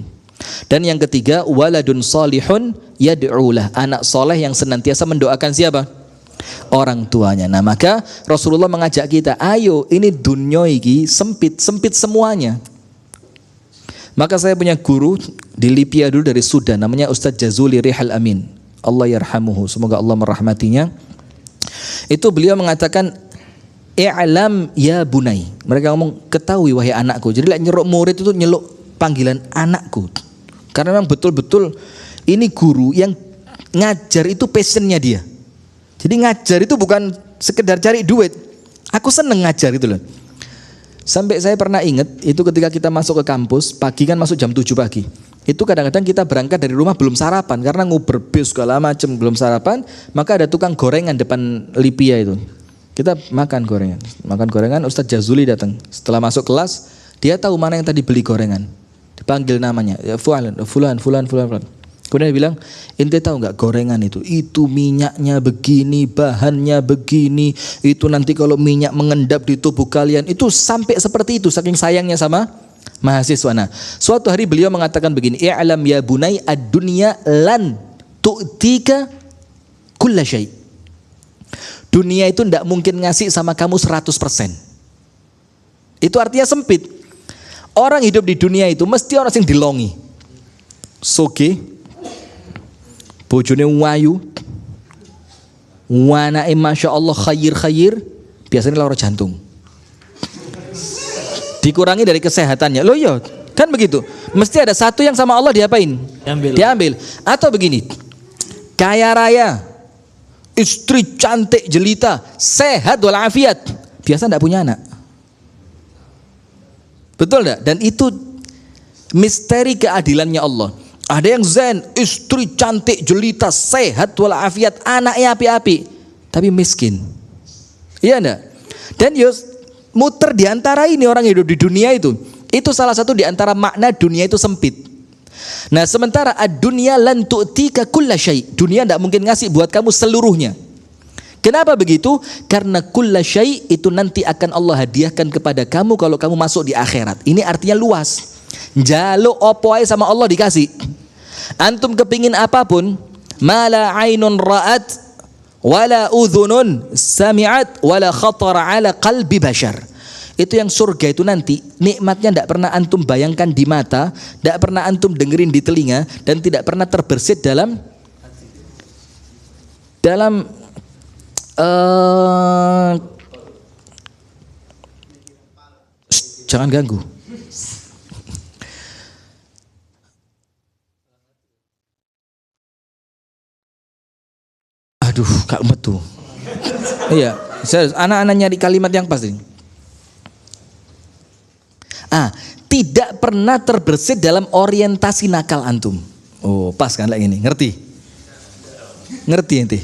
Dan yang ketiga, waladun salihun yad'ulah, anak soleh yang senantiasa mendoakan siapa? Orang tuanya. Nah, maka Rasulullah mengajak kita, ayo ini dunia ini sempit semuanya. Maka saya punya guru di Libya dulu dari Sudan, namanya Ustadz Jazuli Rihal Amin, Allah yarhamuhu, semoga Allah merahmatinya. Itu beliau mengatakan, i'lam ya bunai. Mereka ngomong, ketahui wahai anakku. Jadi nyeruk murid itu nyeluk panggilan anakku. Karena memang betul-betul ini guru yang ngajar itu passionnya dia. Jadi ngajar itu bukan sekedar cari duit. Aku seneng ngajar gitu loh. Sampai saya pernah ingat itu ketika kita masuk ke kampus, pagi kan masuk jam 7 pagi. Itu kadang-kadang kita berangkat dari rumah belum sarapan karena nguber bis segala macam belum sarapan, maka ada tukang gorengan depan Lipia itu. Kita makan gorengan. Ustadz Jazuli datang. Setelah masuk kelas, dia tahu mana yang tadi beli gorengan. Dipanggil namanya, ya fulan. Kemudian dia bilang, ente tahu nggak gorengan itu minyaknya begini, bahannya begini, itu nanti kalau minyak mengendap di tubuh kalian, itu sampai seperti itu, saking sayangnya sama mahasiswa. Nah, suatu hari beliau mengatakan begini, i'lam ya bunai ad-dunya lan tu'tika kulla syai'. Dunia itu tidak mungkin ngasih sama kamu 100%. Itu artinya sempit. Orang hidup di dunia itu mesti orang yang dilongi. Soge, bojone wayu, wanake masya Allah khair, biasanya lara jantung. Dikurangi dari kesehatannya. Loh iya, kan begitu. Mesti ada satu yang sama Allah diapain? Diambil. Atau begini, kaya raya, istri cantik jelita, sehat walafiat, biasa tidak punya anak. Betul tidak? Dan itu misteri keadilannya Allah. Ada yang zen, istri cantik jelita, sehat walafiat, anaknya api-api, tapi miskin. Iya enggak? Dan yus muter di antara ini orang hidup di dunia itu. Itu salah satu di antara makna dunia itu sempit. Nah, sementara ad-dunya lan tu'tika kulla syai'. Dunia tidak mungkin ngasih buat kamu seluruhnya. Kenapa begitu? Karena kulla syai' itu nanti akan Allah hadiahkan kepada kamu kalau kamu masuk di akhirat. Ini artinya luas. Jaluk opo ae sama Allah dikasih. Antum kepingin apapun, mala ainun ra'at wala udhunun sami'at wala khatara ala qalbi bashar. Itu yang surga itu nanti nikmatnya tidak pernah antum bayangkan di mata, tidak pernah antum dengerin di telinga, dan tidak pernah terbersit dalam jangan ganggu. Aduh, Kak metu. Iya, anak-anak nyari kalimat yang pas ini. Tidak pernah terbersit dalam orientasi nakal antum. Oh, pas kan lagi ini, ngerti ente?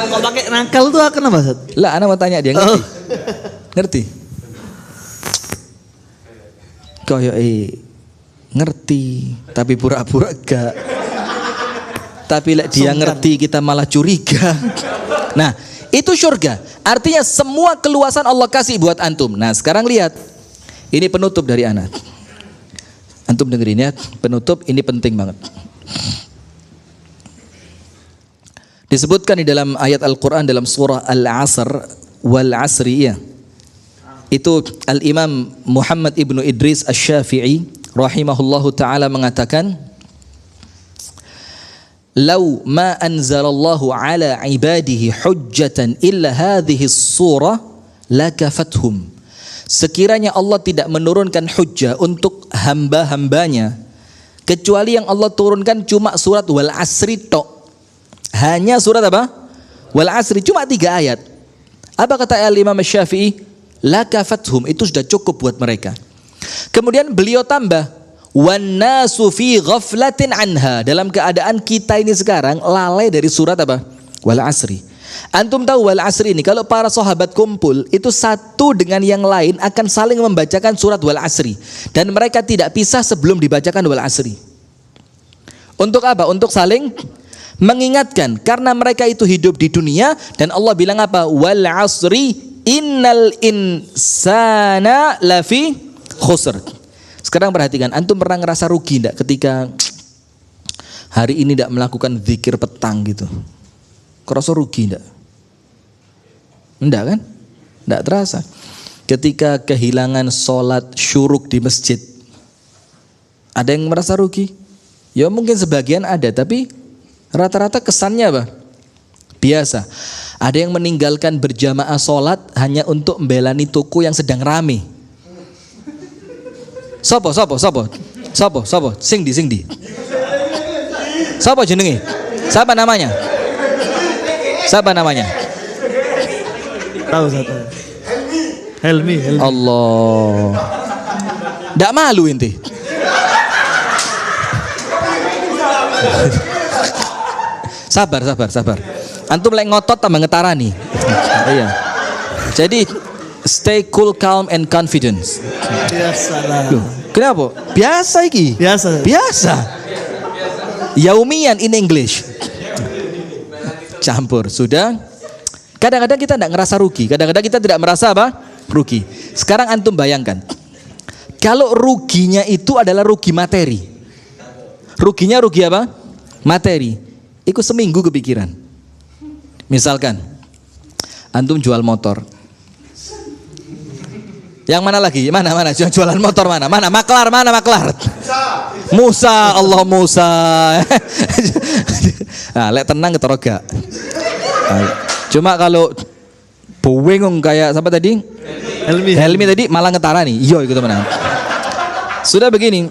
Kok pakai nakal tuh kenapa, Ustaz? Lah, anak mau tanya dia ngerti. Ngerti? Koyo ngerti, tapi pura-pura gak. Tapi dia ngerti kita malah curiga. Nah, itu surga. Artinya semua keluasan Allah kasih buat antum. Nah, sekarang lihat. Ini penutup dari anak. Antum dengerin ya, penutup ini penting banget. Disebutkan di dalam ayat Al-Quran dalam surah Al-Asr wal Asri ya. Itu Al-Imam Muhammad ibnu Idris Asy-Syafi'i rahimahullahu ta'ala mengatakan, "Lau ma anzalallahu ala ibadihi hujjatan illa hadhihi surah lakafathum." Sekiranya Allah tidak menurunkan hujjah untuk hamba-hambanya, kecuali yang Allah turunkan cuma surat Wal Asri tok. Hanya surat apa? Wal Asri, cuma 3 ayat. Apa kata Al-Imam Syafi'i? Lakafathum, itu sudah cukup buat mereka. Kemudian beliau tambah, wan nasu fi ghaflatin anha, dalam keadaan kita ini sekarang lalai dari surat apa? Wal Asri. Antum tahu wal asri ini, kalau para sahabat kumpul, itu satu dengan yang lain akan saling membacakan surat wal asri. Dan mereka tidak pisah sebelum dibacakan wal asri. Untuk apa? Untuk saling mengingatkan. Karena mereka itu hidup di dunia, dan Allah bilang apa? Wal asri innal insana lafi khusr. Sekarang perhatikan, antum pernah ngerasa rugi enggak ketika hari ini tidak melakukan zikir petang gitu? Kerasa rugi enggak? Enggak kan? Enggak terasa. Ketika kehilangan sholat syuruk di masjid, ada yang merasa rugi? Ya mungkin sebagian ada, tapi rata-rata kesannya apa? Biasa. Ada yang meninggalkan berjamaah sholat hanya untuk membelani toko yang sedang rame. Sopo? Sing di. Sopo jenenge? Siapa namanya? Tahu satu. Helmi. Allah. Nggak malu inti. Sabar. Antum lagi ngotot tambah ngetarani. Iya. Jadi stay cool, calm and confidence. Biasalah. Loh, kenapa? Biasa iki. Biasa. Yaumian in English. Campur, sudah. Kadang-kadang kita tidak ngerasa rugi, kadang-kadang kita tidak merasa apa? Rugi. Sekarang antum bayangkan, kalau ruginya itu adalah rugi materi. Ruginya rugi apa? Materi. Itu seminggu kepikiran. Misalkan, antum jual motor. Yang mana lagi? Mana? Jualan motor mana? Maklar. Musa. Nah, lek tenang keteroga. Cuma kalau bingung kayak siapa tadi? Helmi tadi malah ngetara nih. Iya itu teman. Sudah begini.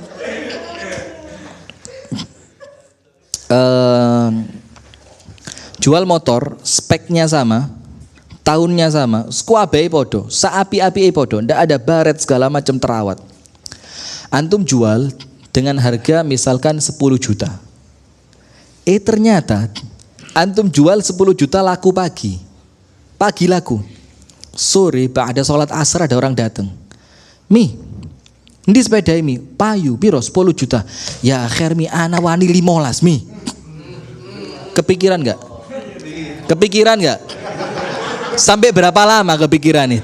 Jual motor, speknya sama, tahunnya sama, skuabai podo, saapi-api podo, ndak ada baret segala macam terawat. Antum jual dengan harga misalkan 10 juta. Ternyata antum jual 10 juta laku pagi laku. Sore ada sholat asar ada orang datang. Mi, ini sepeda mi, payu, piro 10 juta. Ya akhir mi ana wani 15 mi. Kepikiran nggak? Sampai berapa lama kepikiran nih?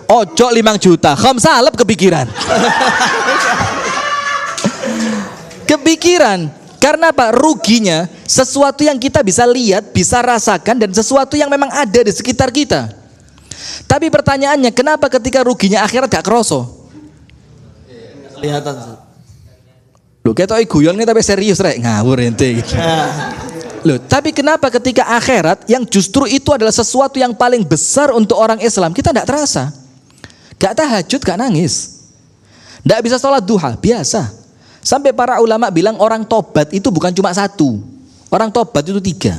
Ojo 5 juta, khamsalep kepikiran. Kepikiran. Karena apa? Ruginya sesuatu yang kita bisa lihat, bisa rasakan, dan sesuatu yang memang ada di sekitar kita. Tapi pertanyaannya, kenapa ketika ruginya akhirat gak kroso? Kelihatan. Loh, ketoknya guyon nih tapi serius rek, ngawur ente gitu. Loh, tapi kenapa ketika akhirat yang justru itu adalah sesuatu yang paling besar untuk orang Islam, kita gak terasa? Gak tahajud, gak nangis, gak bisa sholat duha, biasa. Sampai para ulama bilang orang tobat itu bukan cuma satu. Orang tobat itu 3.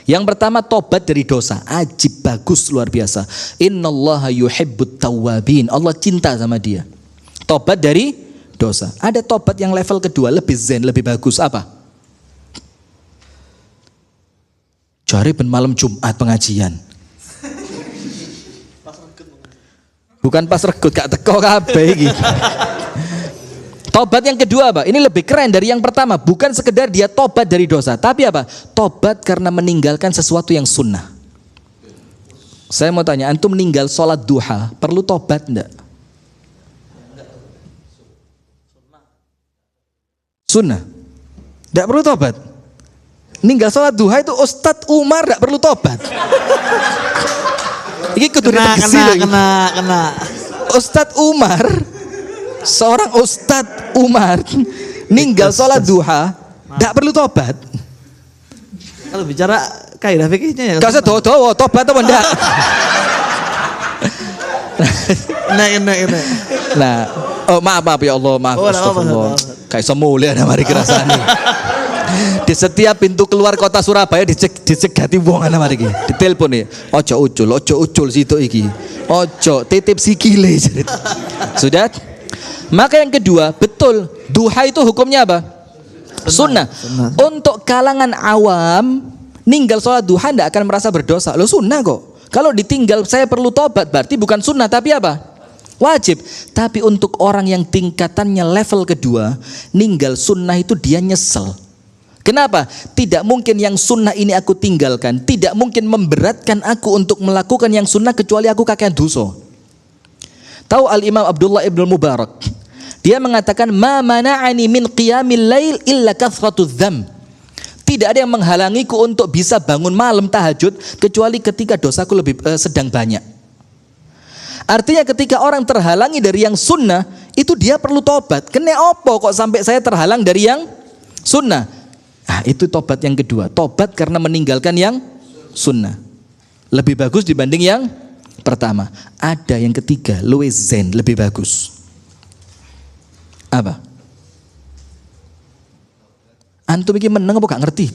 Yang pertama tobat dari dosa. Ajib, bagus, luar biasa. Innallaha yuhibbut tawwabin. Allah cinta sama dia. Tobat dari dosa. Ada tobat yang level kedua, lebih zen, lebih bagus. Apa? Cari ben malam Jumat pengajian. Bukan pas regut, gak teko kabeh iki. Tobat yang kedua apa? Ini lebih keren dari yang pertama. Bukan sekedar dia tobat dari dosa, tapi apa? Tobat karena meninggalkan sesuatu yang sunnah. Saya mau tanya, antum meninggal sholat duha perlu tobat enggak? Sunnah. Enggak perlu tobat. Meninggal sholat duha itu Ustadz Umar enggak perlu tobat. Ini kudu kena. Ustadz Umar, seorang Ustadz Umar ninggal sholat duha tidak perlu tobat. Kalau bicara kaidah fikihnya ya. Gak usah tobat atau enggak. Nah, maaf ya Allah, maaf. Astagfirullah. Kayak semulia ada mari kerasani. Di setiap pintu keluar kota Surabaya dicegati wong ana mari iki. Ditelepon nih. Ojo ucul situ iki. Ojo titip sikile. Sudah? Maka yang kedua, betul, duha itu hukumnya apa? Sunnah. Untuk kalangan awam, ninggal sholat duha tidak akan merasa berdosa. Loh sunnah kok. Kalau ditinggal saya perlu tobat, berarti bukan sunnah tapi apa? Wajib. Tapi untuk orang yang tingkatannya level kedua, ninggal sunnah itu dia nyesel. Kenapa? Tidak mungkin yang sunnah ini aku tinggalkan. Tidak mungkin memberatkan aku untuk melakukan yang sunnah kecuali aku kakek dosa. Tahu Al-Imam Abdullah ibn Mubarak? Dia mengatakan, ma mana'ani min qiyamil lail illa kathratu dzam. Tidak ada yang menghalangiku untuk bisa bangun malam tahajud kecuali ketika dosaku lebih sedang banyak. Artinya ketika orang terhalangi dari yang sunnah, itu dia perlu tobat. Kene opo kok sampai saya terhalang dari yang sunnah? Nah, itu tobat yang kedua. Tobat karena meninggalkan yang sunnah. Lebih bagus dibanding yang pertama. Ada yang ketiga, luwes zen, lebih bagus. Apa? Antum iki meneng apa gak ngerti?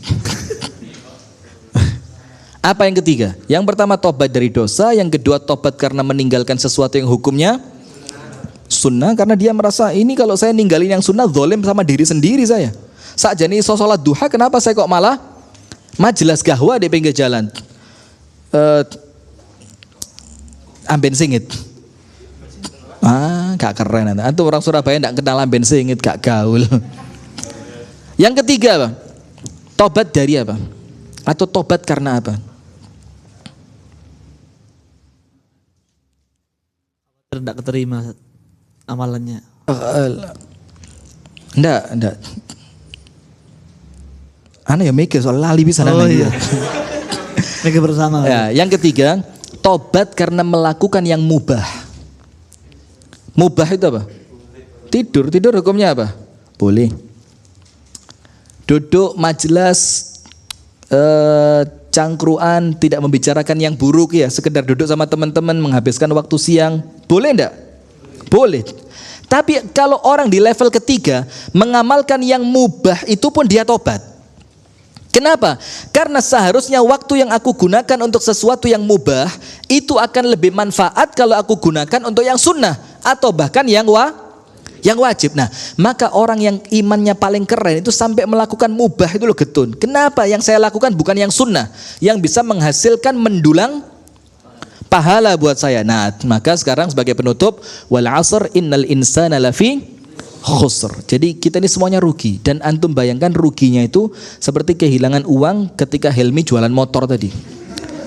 Apa yang ketiga? Yang pertama tobat dari dosa, yang kedua tobat karena meninggalkan sesuatu yang hukumnya sunnah, karena dia merasa ini kalau saya ninggalin yang sunnah zalim sama diri sendiri saya. Sakjane iso salat duha, kenapa saya kok malah majelis gahwa di pinggir jalan? Amben singit. Gak keren. Antum orang Surabaya gak kenal amben singit, gak gaul. Yang ketiga apa? Tobat dari apa? Atau tobat karena apa? Tidak keterima amalannya. Enggak. Ana ya mikir soal lali bisa iya. Mikir bersama. Ya, yang ketiga, tobat karena melakukan yang mubah. Mubah itu apa? Tidur hukumnya apa? Boleh. Duduk majelis cangkruan, tidak membicarakan yang buruk ya, sekedar duduk sama teman-teman menghabiskan waktu siang, boleh enggak? Boleh. Tapi kalau orang di level ketiga mengamalkan yang mubah, itu pun dia tobat. Kenapa? Karena seharusnya waktu yang aku gunakan untuk sesuatu yang mubah itu akan lebih manfaat kalau aku gunakan untuk yang sunnah atau bahkan yang wajib. Nah, maka orang yang imannya paling keren itu sampai melakukan mubah itu loh getun. Kenapa? Yang saya lakukan bukan yang sunnah, yang bisa menghasilkan mendulang pahala buat saya. Nah, maka sekarang sebagai penutup, wal 'asr innal insana lafi khusr. Jadi kita ini semuanya rugi, dan antum bayangkan ruginya itu seperti kehilangan uang ketika Helmi jualan motor tadi.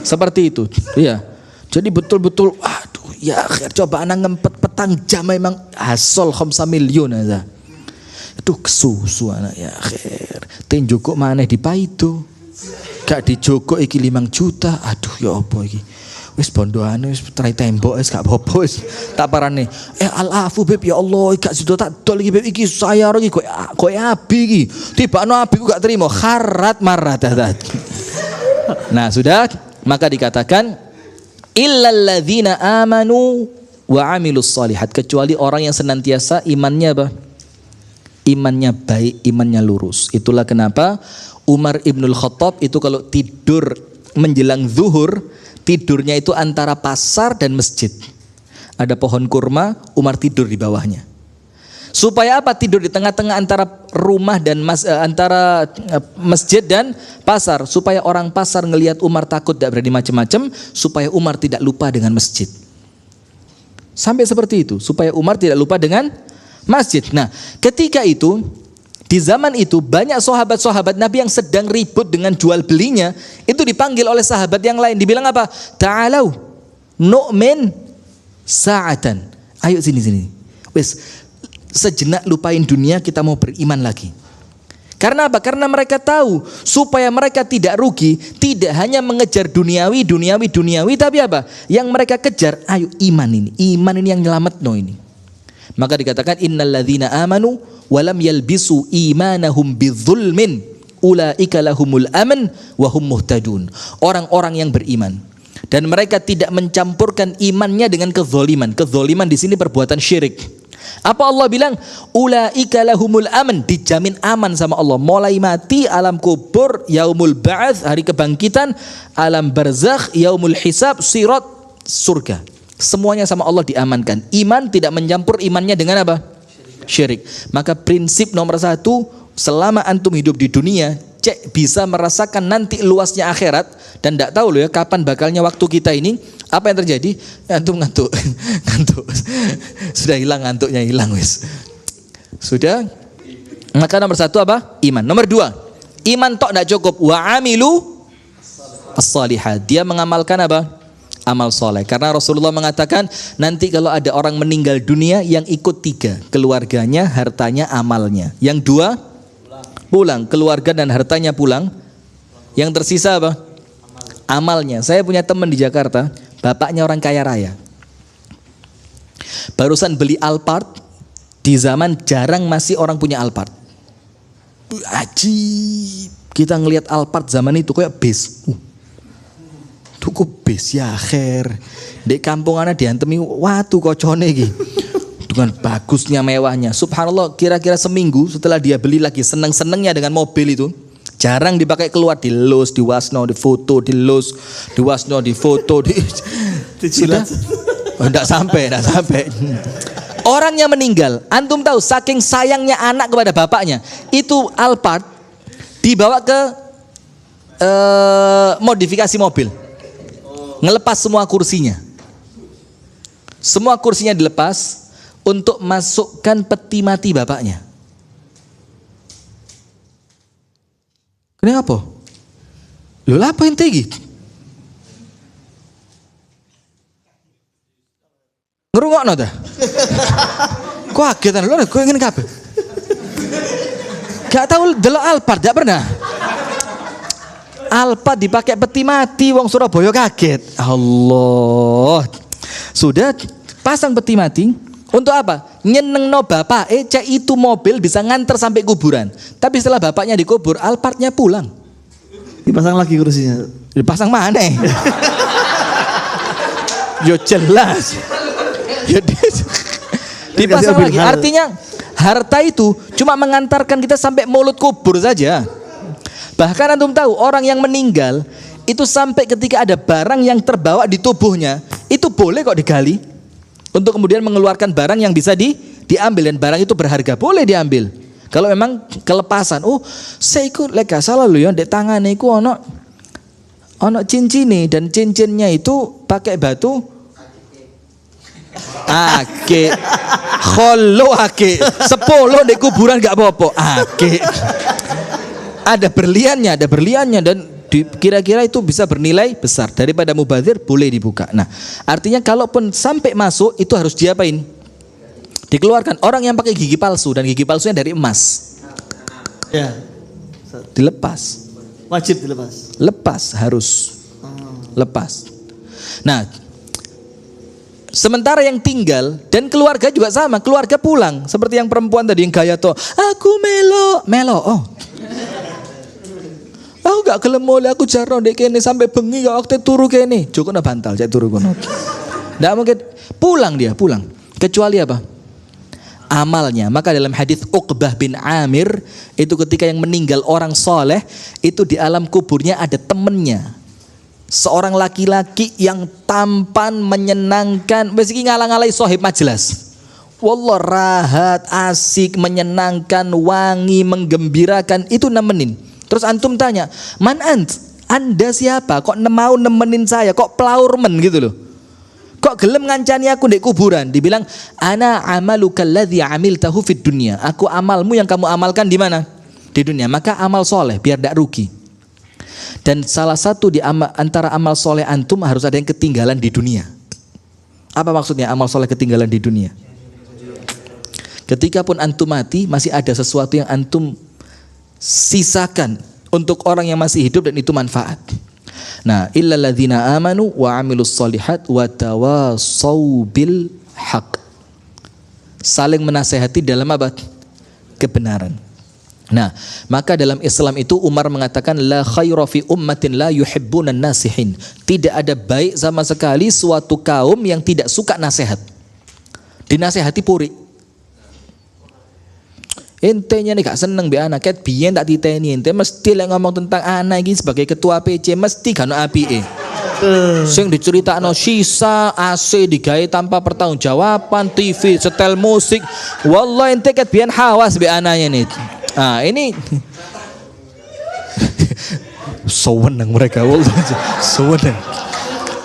Seperti itu. Iya. Jadi betul-betul aduh ya akhir coba anak ngempet petang jam memang hasol 5 miliar aja. Aduh kesusu anak ya akhir. Tenjoko maneh di paido. Gak dijoko iki 5 juta. Aduh ya apa iki. Wis bondoane wis trai tembok wis gak apa-apa wis. Tak parane. Alafu beb ya Allah gak sido tak dol iki beb iki saya iki koyo abi iki. Tibakno abi ku gak terima kharat marat. Nah, sudah, maka dikatakan illal ladzina amanu wa amilus shalihat, kecuali orang yang senantiasa imannya apa? Imannya baik, imannya lurus. Itulah kenapa Umar Ibnul Khattab itu kalau tidur menjelang zuhur, tidurnya itu antara pasar dan masjid. Ada pohon kurma, Umar tidur di bawahnya. Supaya apa? Tidur di tengah-tengah antara rumah dan antara masjid dan pasar, supaya orang pasar ngelihat Umar takut tidak berani macam-macam, supaya Umar tidak lupa dengan masjid. Sampai seperti itu, supaya Umar tidak lupa dengan masjid. Nah, ketika itu di zaman itu banyak sahabat-sahabat Nabi yang sedang ribut dengan jual belinya, itu dipanggil oleh sahabat yang lain, dibilang apa? Ta'alau nu'min sa'atan. Ayo sini. Wes sejenak lupain dunia, kita mau beriman lagi. Karena apa? Karena mereka tahu supaya mereka tidak rugi, tidak hanya mengejar duniawi, tapi apa? Yang mereka kejar, ayo iman ini yang nyelametno ini. Maka dikatakan innal ladzina amanu wa lam yalbisu imanahum bidzulmin ulaika lahumul aman wa hum muhtadun. Orang-orang yang beriman dan mereka tidak mencampurkan imannya dengan kezaliman. Kezaliman di sini perbuatan syirik. Apa Allah bilang? Ulaika lahumul aman, dijamin aman sama Allah. Mulai mati, alam kubur, yaumul ba'ats, hari kebangkitan, alam barzakh, yaumul hisab, sirat, surga. Semuanya sama Allah diamankan. Iman tidak mencampur imannya dengan apa? Syirik. Maka prinsip nomor 1, selama antum hidup di dunia, cek bisa merasakan nanti luasnya akhirat dan tidak tahu loh ya kapan bakalnya waktu kita ini, apa yang terjadi? Antum ngantuk. Ngantuk. Sudah hilang ngantuknya, hilang wis. Sudah. Maka nomor satu apa? Iman. Nomor dua, iman tok tidak cukup. Wa amilu as-salihat. Dia mengamalkan apa? Amal soleh. Karena Rasulullah mengatakan nanti kalau ada orang meninggal dunia yang ikut tiga, keluarganya, hartanya, amalnya. Yang dua pulang, keluarga dan hartanya pulang. Yang tersisa apa? Amalnya. Saya punya teman di Jakarta, bapaknya orang kaya raya. Barusan beli Alphard, di zaman jarang masih orang punya Alphard. Ajib, kita ngelihat Alphard zaman itu kayak bis. Tuku bis ya akhir. Di kampung ana diantemi watu kocone iki. Dengan bagusnya mewahnya. Subhanallah, kira-kira seminggu setelah dia beli lagi seneng-senengnya dengan mobil itu. Jarang dipakai keluar, dilus, diwasno, difoto, dilus, diwasno, difoto, Dijilat. Enggak sampai. Orangnya meninggal. Antum tahu saking sayangnya anak kepada bapaknya, itu Alphard dibawa ke modifikasi mobil. Ngelepas semua kursinya. Semua kursinya dilepas untuk masukkan peti mati bapaknya. Kenapa? Lho apa ente iki? Ngerungokno ta? Kok kagetan lho, kok ingin kabeh. Gak tahu delok Alphard, gak pernah. Alphard dipakai peti mati, wong Surabaya kaget. Allah. Sudah pasang peti mati untuk apa? Nyenengno bapak, cek itu mobil bisa nganter sampai kuburan. Tapi setelah bapaknya dikubur, Alphardnya pulang. Dipasang lagi kursinya. Dipasang mana? Yo jelas. Yo dipasang lagi. Artinya harta itu cuma mengantarkan kita sampai mulut kubur saja. Bahkan antum tahu orang yang meninggal itu sampai ketika ada barang yang terbawa di tubuhnya itu boleh kok digali untuk kemudian mengeluarkan barang yang bisa diambil dan barang itu berharga, boleh diambil. Kalau memang kelepasan, saya ikut lek salah lu ya, dek tangane iku ono cincin dan cincinnya itu pakai batu ake, kholo ake, 10 di kuburan gak apa-apa, ake. Ada berliannya dan kira-kira itu bisa bernilai besar. Daripada mubazir boleh dibuka. Nah, artinya kalaupun sampai masuk itu harus diapain? Dikeluarkan. Orang yang pakai gigi palsu dan gigi palsunya dari emas. Ya. Dilepas. Wajib dilepas. Lepas harus. Lepas. Nah, sementara yang tinggal dan keluarga juga sama, keluarga pulang. Seperti yang perempuan tadi yang gaya to, aku melo. Oh. Aku gak gelem mulai, aku jarang dek kene sampai bengi gak waktu turu kene. Jokona bantal cek turu kono. Nggak mungkin pulang dia, pulang. Kecuali apa? Amalnya. Maka dalam hadis Uqbah bin Amir itu ketika yang meninggal orang soleh itu di alam kuburnya ada temennya. Seorang laki-laki yang tampan, menyenangkan, meski ngalang-alai sohib majelis. Wallah rahat, asik, menyenangkan, wangi, menggembirakan, itu nemenin. Terus antum tanya, man anda siapa? Kok mau nemenin saya? Kok pelaurmen gitu loh? Kok gelem ngancani aku di kuburan? Dibilang, ana amaluka alladhi amiltahu fid dunya. Aku amalmu yang kamu amalkan di mana? Di dunia. Maka amal soleh biar tidak rugi. Dan salah satu di antara amal soleh antum harus ada yang ketinggalan di dunia. Apa maksudnya amal soleh ketinggalan di dunia? Ketika pun antum mati, masih ada sesuatu yang antum sisakan untuk orang yang masih hidup dan itu manfaat. Nah, illal ladzina amanu wa amilus solihat wa tawassaw bil haq. Saling menasehati dalam apa? Kebenaran. Nah, maka dalam Islam itu Umar mengatakan la khaira fi ummatin la yuhibbunan nasihin. Tidak ada baik sama sekali suatu kaum yang tidak suka nasihat. Dinasehati puri. Entenya nih gak seneng be anak ket biyen tak titeni ente mesti lek ngomong tentang anak iki sebagai ketua PC mesti gak ono apike. Sing diceritakno sisa AC digawe tanpa pertanggungjawaban, TV setel musik. Wallahi ente ket biyen hawas be anaknya nih. Ah, ini Sewenang mereka, wallah, sewenang.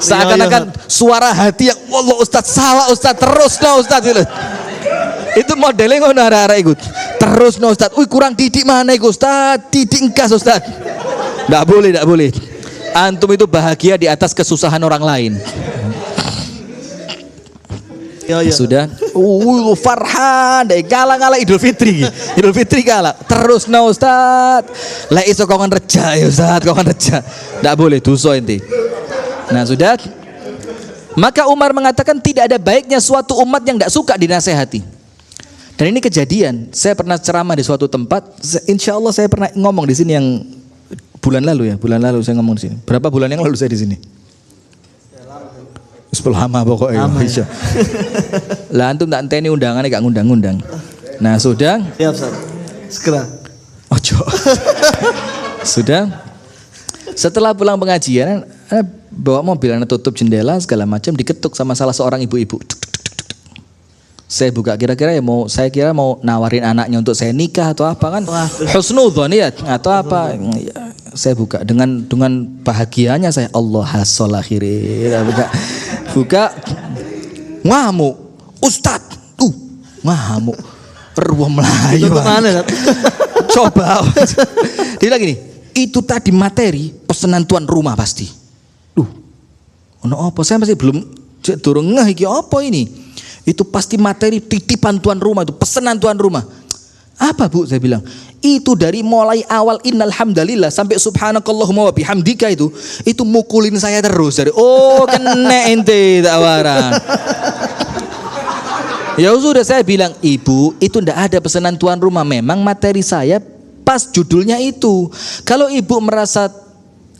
Seakan-akan suara hati yang wallah Ustaz salah Ustaz, terus no Ustaz gitu. Itu modelnya ngono arek-arek iku. Terus no Ustaz. Kurang didik mana iku Ustaz? Didik engkas Ustaz. Enggak boleh, enggak boleh. Antum itu bahagia di atas kesusahan orang lain. Ya. Sudah. Farhan deh kalah Idul Fitri. Idul Fitri kalah. Terus no Ustaz. Lah iso kongon reja ya Ustaz, kongon reja. Enggak boleh dosa inti. Nah sudah. Maka Umar mengatakan tidak ada baiknya suatu umat yang tidak suka dinasehati. Dan ini kejadian. Saya pernah ceramah di suatu tempat. Insya Allah saya pernah ngomong di sini yang bulan lalu ya. Bulan lalu saya ngomong di sini. Berapa bulan yang lalu saya di sini? Lama pokoknya. Ya. Lah antum tak enteni undangannya gak ngundang-undang. Nah sudah. Siap Ustaz. Segera. Ojo. Sudah. Setelah pulang pengajian, bawa mobil, tutup jendela segala macam, diketuk sama salah seorang ibu-ibu. Saya buka, kira-kira ya saya kira mau nawarin anaknya untuk saya nikah atau apa kan? Husnudzon ya atau apa? Ya, saya buka dengan bahagianya saya Allah hasol akhirnya buka ngamuk Ustad ngamuk ruang Melayu. Itu kemana? Coba. Dia lagi nih. Itu tadi materi pesanan tuan rumah pasti. Ono apa? Saya masih belum durung ngeh iki apa ini? Itu pasti materi titipan tuan rumah, itu pesanan tuan rumah. Apa Bu? Saya bilang, itu dari mulai awal innal hamdalillah sampai subhanakallahumma wa bihamdika itu mukulin saya terus dari kena ente tak waran. Ya sudah saya bilang, Ibu, itu ndak ada pesanan tuan rumah, memang materi saya pas judulnya itu. Kalau ibu merasa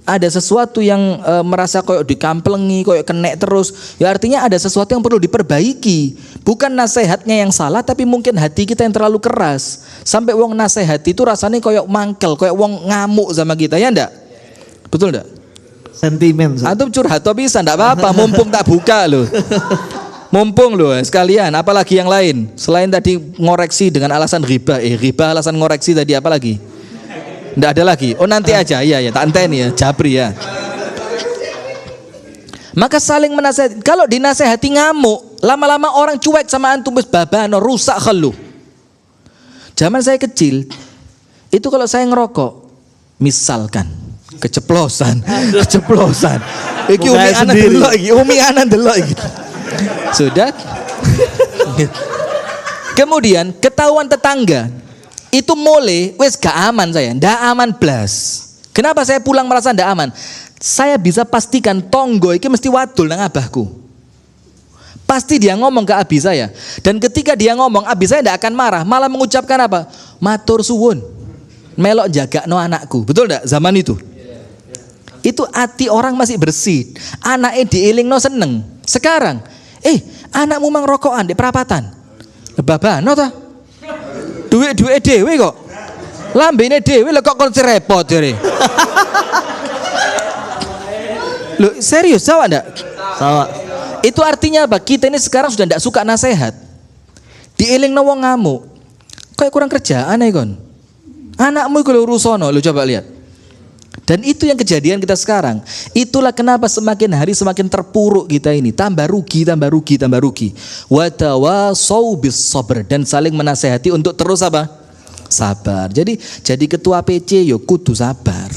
ada sesuatu yang merasa koyok dikamplengi, koyok kena terus, ya artinya ada sesuatu yang perlu diperbaiki. Bukan nasihatnya yang salah, tapi mungkin hati kita yang terlalu keras. Sampai wong nasihat itu rasanya koyok mangkel, koyok wong ngamuk sama kita, ya ndak? Betul ndak? Sentimen. Antum curhat atau bisa, ndak apa-apa, mumpung tak buka loh. Mumpung loh sekalian, apalagi yang lain selain tadi ngoreksi dengan alasan riba, alasan ngoreksi tadi apa lagi? Nggak ada lagi. Oh nanti aja, ya tak anteni ya, Jabri ya. Maka saling menasehati. Kalau dinasehati ngamuk, lama-lama orang cuek sama antum wis babano rusak khelu. Zaman saya kecil, itu kalau saya ngerokok, misalkan keceplosan. Iki umi anak delok iki, iki. Sudah. Kemudian ketahuan tetangga itu mulai wes gak aman saya, ndak aman blas. Kenapa saya pulang merasa ndak aman? Saya bisa pastikan tonggo iki mesti wadul nang abahku. Pasti dia ngomong ke abi saya. Dan ketika dia ngomong, abi saya ndak akan marah, malah mengucapkan apa? Matur suwun. Melok jagakno anakku. Betul ndak zaman itu? Itu hati orang masih bersih. Anaknya dielingno seneng. Sekarang anakmu mang rokokan di perapatan. Babano ta? Duit dhewe kok. Lambene dhewe lho kok kon repot jare. Loh, serius sawa enggak? Sawa. Itu artinya apa? Kita ini sekarang sudah enggak suka nasihat. Dielingno wong ngamuk. Kayak kurang kerjaan ya kon. Anakmu iku lho urusono, lho coba lihat. Dan itu yang kejadian kita sekarang. Itulah kenapa semakin hari semakin terpuruk kita ini. Tambah rugi. Wa tawasau bis sabr, dan saling menasehati untuk terus apa? Sabar. Jadi ketua PC yo kudu sabar.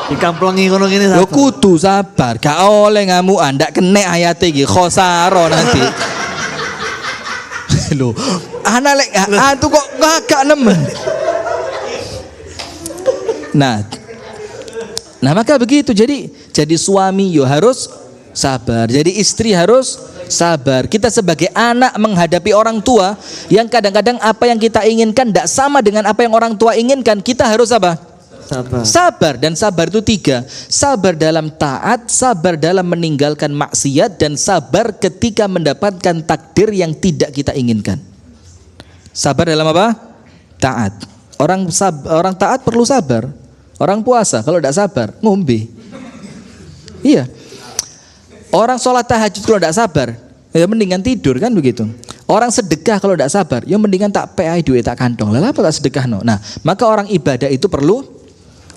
Dikamplongi ngono ngene yo kudu sabar. Gak oleh ngamukan, ndak kena ayat iki khosaro nanti. Lho, anak lek antu kok gak nemen. Nah maka begitu, jadi suami yo harus sabar, jadi istri harus sabar. Kita sebagai anak menghadapi orang tua yang kadang-kadang apa yang kita inginkan tidak sama dengan apa yang orang tua inginkan, kita harus apa? Sabar. Dan sabar itu 3. Sabar dalam taat, sabar dalam meninggalkan maksiat, dan sabar ketika mendapatkan takdir yang tidak kita inginkan. Sabar dalam apa? Taat. Orang taat perlu sabar. Orang puasa kalau tidak sabar ngombe. Iya. Orang sholat tahajud kalau tidak sabar, ya mendingan tidur kan begitu. Orang sedekah kalau tidak sabar, ya mendingan tak PI duit tak kantong. Lah apa tak sedekah no. Nah, maka orang ibadah itu perlu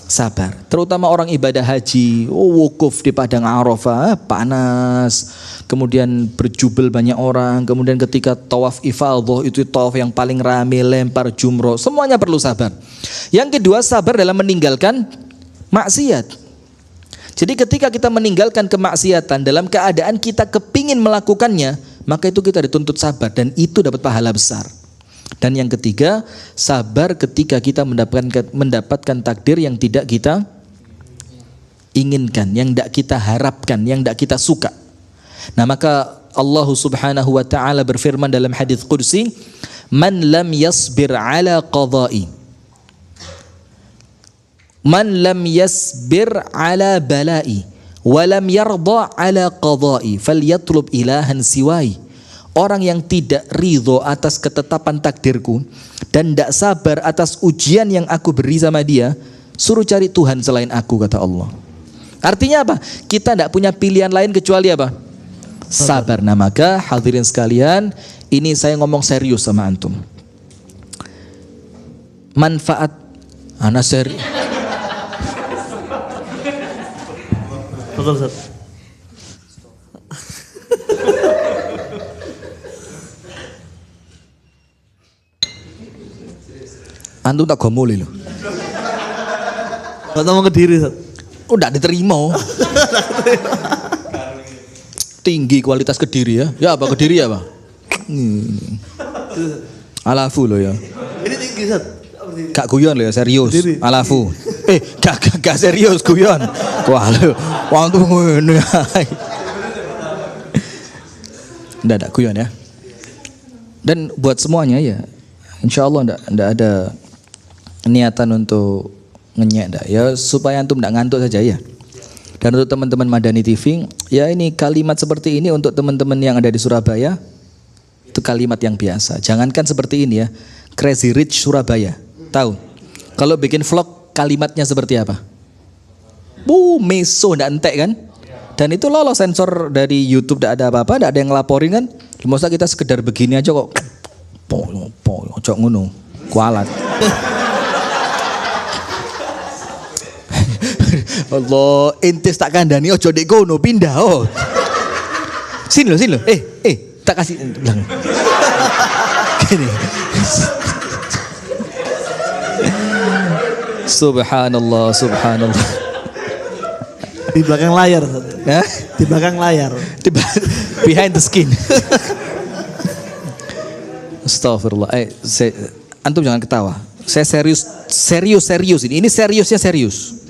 sabar. Terutama orang ibadah haji, wukuf di padang Arafah, panas. Kemudian berjubel banyak orang, kemudian ketika tawaf ifadhah itu tawaf yang paling rame, lempar jumroh, semuanya perlu sabar. Yang kedua, sabar dalam meninggalkan maksiat. Jadi ketika kita meninggalkan kemaksiatan dalam keadaan kita kepingin melakukannya, maka itu kita dituntut sabar dan itu dapat pahala besar. Dan yang ketiga, sabar ketika kita mendapatkan takdir yang tidak kita inginkan, yang tidak kita harapkan, yang tidak kita suka. Nah, maka Allah Subhanahu wa taala berfirman dalam hadis qudsi, "Man lam yasbir ala qada'i, man lam yasbir ala bala'i, wa lam yarda ala qada'i, falyatlub ilahan siwai." Orang yang tidak ridho atas ketetapan takdirku dan tidak sabar atas ujian yang aku beri sama dia, suruh cari Tuhan selain aku, kata Allah. Artinya apa? Kita tidak punya pilihan lain kecuali apa? Sabar. Nah, maka hadirin sekalian, ini saya ngomong serius sama antum. Manfaat anak serius. Betul, Ustaz. Antum tak gomoli loh. Gak mau Kediri, Ustaz. Udah diterima. Tinggi kualitas Kediri ya. Ya apa Kediri ya, Pak? Alafu loh ya. Ini tinggi, Ustaz. Gak guyon loh ya, serius. Kediri. Alafu. Gak serius guyon. Wah, lo wong tuh ngono ya. Ndak guyon ya. Dan buat semuanya ya, insya Allah ndak ada niatan untuk ngenyek dah ya, supaya antum tidak ngantuk saja ya. Dan untuk teman-teman Madani TV, ya ini kalimat seperti ini untuk teman-teman yang ada di Surabaya, itu kalimat yang biasa. Jangankan seperti ini ya, Crazy Rich Surabaya, tahu? Kalau bikin vlog kalimatnya seperti apa? Meso ndak entek kan? Dan itu lolos sensor dari YouTube, tidak ada apa-apa, tidak ada yang ngelaporin kan? Masa kita sekedar begini aja kok, cok ngono, kualat. Allah, intis tak kandani ojo dek kono pindah oh. Sini lo. Tak kasih bilang. Gini. Subhanallah. Di belakang layar, Ustaz. Hah? Di belakang layar. Behind the skin. Astagfirullah. Antum jangan ketawa. Saya serius ini. Ini seriusnya serius.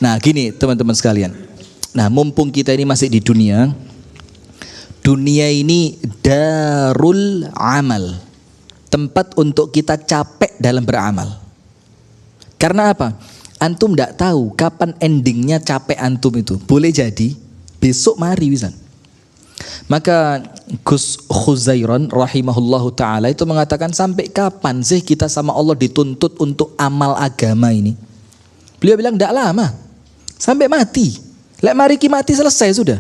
Nah gini teman-teman sekalian. Nah mumpung kita ini masih di dunia. Dunia ini darul amal. Tempat untuk kita capek dalam beramal. Karena apa? Antum tidak tahu kapan endingnya capek antum itu. Boleh jadi besok mari bisa. Maka Gus Khuzairon rahimahullahu ta'ala itu mengatakan, sampai kapan sih kita sama Allah dituntut untuk amal agama ini? Beliau bilang tidak lama, sampai mati. Lek mari ki mati selesai sudah.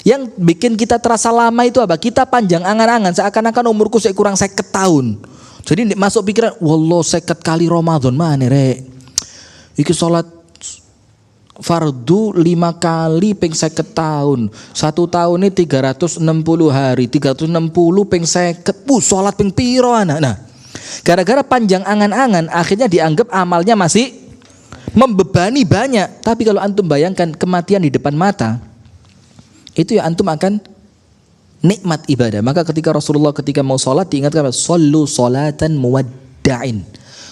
Yang bikin kita terasa lama itu apa? Kita panjang angan-angan, seakan-akan umurku saya kurang 50 tahun. Jadi masuk pikiran, wallah 50 kali Ramadan mana rek? Iki sholat fardu 5 kali ping 50 tahun. 1 tahun ini 360 hari. 360 ping 50. Sholat ping piro anak. Nah, gara-gara panjang angan-angan akhirnya dianggap amalnya masih membebani banyak. Tapi kalau antum bayangkan kematian di depan mata, itu ya antum akan nikmat ibadah. Maka ketika Rasulullah ketika mau sholat diingatkan, sallu sholatan muwadda'in.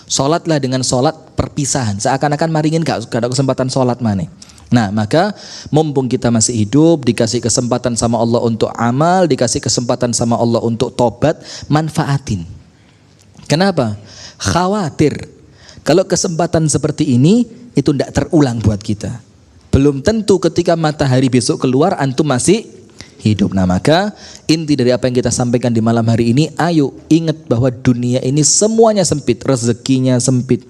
Sholatlah dengan sholat perpisahan. Seakan-akan maringin gak ada kesempatan sholat mana. Nah maka mumpung kita masih hidup, dikasih kesempatan sama Allah untuk amal, dikasih kesempatan sama Allah untuk tobat, manfaatin. Kenapa? Khawatir kalau kesempatan seperti ini itu tidak terulang buat kita. Belum tentu ketika matahari besok keluar antum masih hidup. Nah maka inti dari apa yang kita sampaikan di malam hari ini, ayo ingat bahwa dunia ini semuanya sempit. Rezekinya sempit,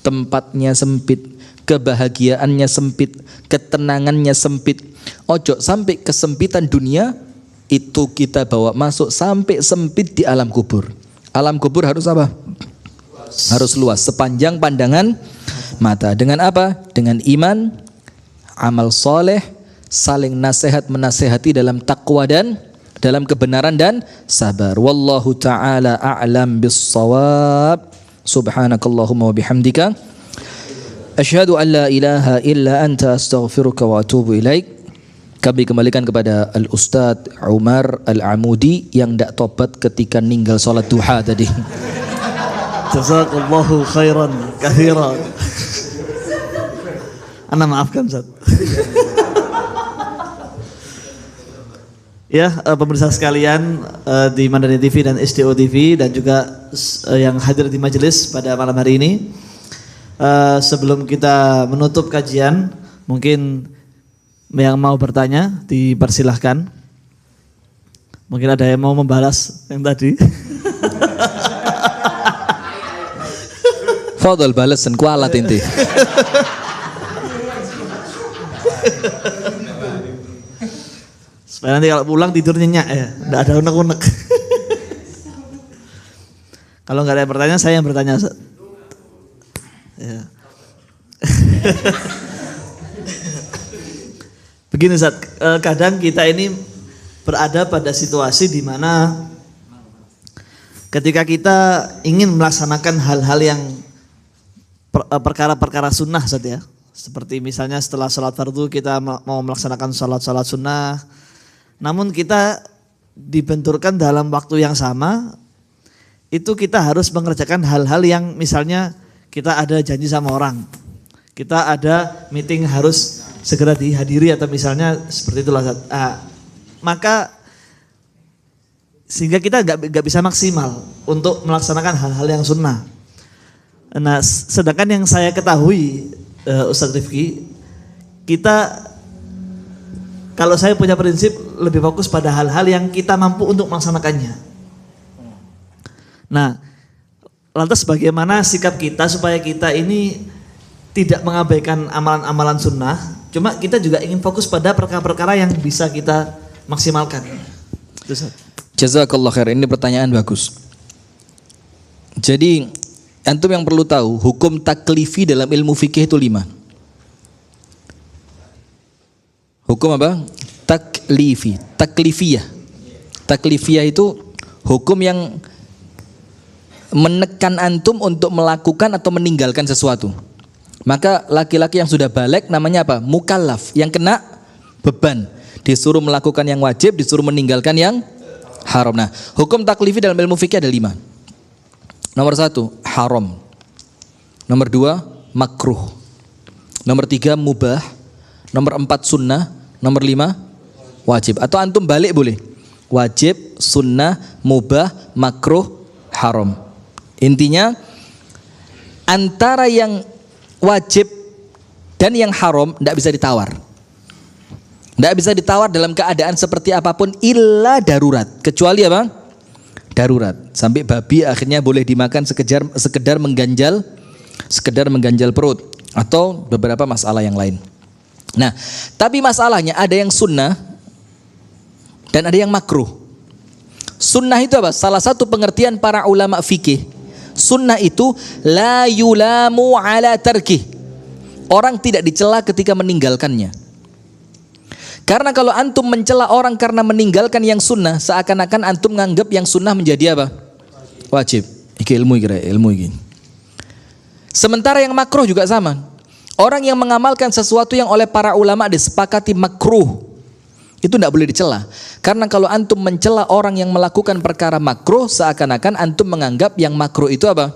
tempatnya sempit, kebahagiaannya sempit, ketenangannya sempit. Ojo sampai kesempitan dunia itu kita bawa masuk sampai sempit di alam kubur. Alam kubur harus apa? Harus luas, sepanjang pandangan mata. Dengan apa? Dengan iman, amal soleh, saling nasihat menasehati dalam takwa dan dalam kebenaran dan sabar. Wallahu ta'ala a'lam bis-shawab. Subhanakallahumma wa bihamdika asyhadu an la ilaha illa anta astaghfiruka wa atubu ilaik. Kami kembalikan kepada Al-Ustadz Umar Al-Amudi yang tidak tobat ketika ninggal sholat duha tadi. Jazakallahu khairan kathiran. Ana maafkan Ustaz. Ya, pemirsa sekalian di Madani TV dan STO TV dan juga yang hadir di majelis pada malam hari ini. Sebelum kita menutup kajian, mungkin yang mau bertanya dipersilahkan. Mungkin ada yang mau membalas yang tadi. Fadol balasan kualat inti. Supaya nanti kalau pulang tidur nyenyak ya, enggak ada unek-unek. Kalau enggak ada yang bertanya, saya yang bertanya. Ya. Begini Ustaz, kadang kita ini berada pada situasi di mana ketika kita ingin melaksanakan hal-hal yang perkara-perkara sunnah Ustaz ya. Seperti misalnya setelah sholat fardu kita mau melaksanakan sholat sunnah. Namun kita dibenturkan dalam waktu yang sama, itu kita harus mengerjakan hal-hal yang misalnya kita ada janji sama orang. Kita ada meeting harus segera dihadiri atau misalnya seperti itulah. Maka sehingga kita nggak bisa maksimal untuk melaksanakan hal-hal yang sunnah. Nah, sedangkan yang saya ketahui Ustadz Rifki, kita kalau saya punya prinsip lebih fokus pada hal-hal yang kita mampu untuk melaksanakannya. Nah, lantas bagaimana sikap kita supaya kita ini tidak mengabaikan amalan-amalan sunnah, cuma kita juga ingin fokus pada perkara-perkara yang bisa kita maksimalkan. Jazakallah khair, ini pertanyaan bagus. Jadi antum yang perlu tahu, hukum taklifi dalam ilmu fikih itu 5. Hukum apa? Taklifi, taklifiyah. Taklifiyah itu hukum yang menekan antum untuk melakukan atau meninggalkan sesuatu. Maka laki-laki yang sudah balik namanya apa? Mukallaf, yang kena beban. Disuruh melakukan yang wajib, disuruh meninggalkan yang haram. Nah, hukum taklifi dalam ilmu fikih ada 5. Nomor 1, haram. Nomor 2, makruh. Nomor 3, mubah. Nomor 4, sunnah. Nomor 5, wajib. Atau antum balik boleh. Wajib, sunnah, mubah, makruh, haram. Intinya antara yang wajib dan yang haram tidak bisa ditawar. Tidak bisa ditawar dalam keadaan seperti apapun illa darurat. Kecuali apa? Darurat. Sampai babi akhirnya boleh dimakan sekedar mengganjal perut atau beberapa masalah yang lain. Nah, tapi masalahnya ada yang sunnah dan ada yang makruh. Sunnah itu apa? Salah satu pengertian para ulama fikih. Sunnah itu la yulamu ala tarkih. Orang tidak dicela ketika meninggalkannya. Karena kalau antum mencela orang karena meninggalkan yang sunnah, seakan-akan antum menganggap yang sunnah menjadi apa? Wajib. Iki ilmu iki. Sementara yang makruh juga sama. Orang yang mengamalkan sesuatu yang oleh para ulama disepakati makruh, itu tidak boleh dicela. Karena kalau antum mencela orang yang melakukan perkara makruh, seakan-akan antum menganggap yang makruh itu apa?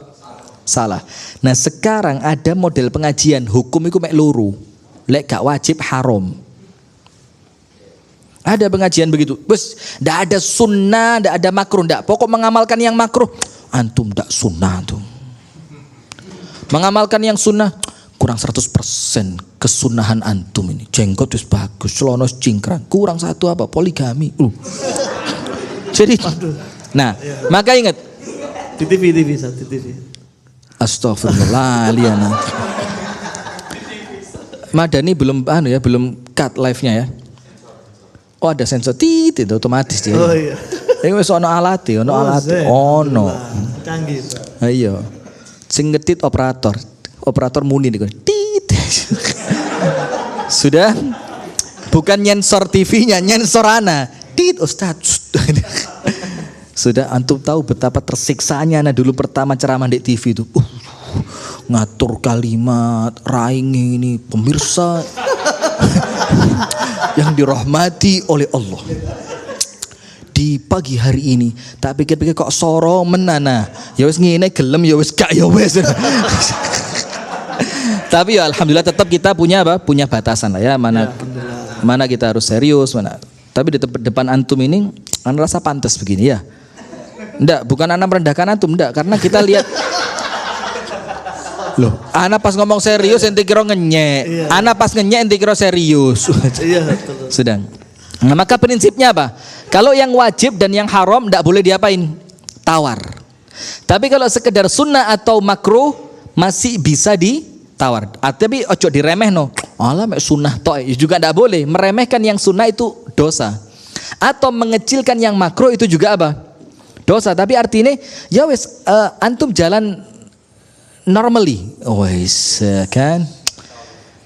Salah. Nah, sekarang ada model pengajian hukum itu mek loro. Lek gak wajib haram. Ada pengajian begitu. Bos, ndak ada sunnah, ndak ada makruh, ndak. Pokok mengamalkan yang makruh, antum ndak sunnah tuh. Mengamalkan yang sunnah kurang 100% kesunahan antum ini. Jenggot wis bagus, celono cingkrang. Kurang satu apa? Poligami. Jadi nah, maka ingat di TV. Astagfirullah liana. Madani belum belum cut live-nya ya. Oh, ada sensor itu otomatis dia. Oh iya. Ini wis ono alate, ono. Canggih. Iya. Sing ngetit operator. operator muni nih. Tit. Sudah bukan nyensor TV-nya, nyensor ana. Tit Ustaz. Sudah antum tahu betapa tersiksanya ana dulu pertama ceramah di TV itu. Ngatur kalimat, raing ini pemirsa yang dirahmati oleh Allah. Di pagi hari ini tak pikir-pikir kok soro menana. Ya wis ngene gelem ya wis gak ya wis. Tapi ya alhamdulillah tetap kita punya apa? Punya batasan lah ya. Mana kita harus serius, mana. Tapi di depan antum ini ana rasa pantas begini ya. Enggak, bukan ana merendahkan antum, enggak, karena kita lihat loh, ana pas ngomong serius ente kira ngenyek. Ana pas ngenyek ente kira serius. Iya, betul. Sedang. Nah, maka prinsipnya apa? Kalau yang wajib dan yang haram tidak boleh diapain? Tawar. Tapi kalau sekedar sunnah atau makruh masih bisa ditawar. Tapi ojo diremeh no. Alah mek sunnah tok juga tidak boleh. Meremehkan yang sunnah itu dosa. Atau mengecilkan yang makruh itu juga apa? Dosa. Tapi artinya ya wes antum jalan normally. Wes kan?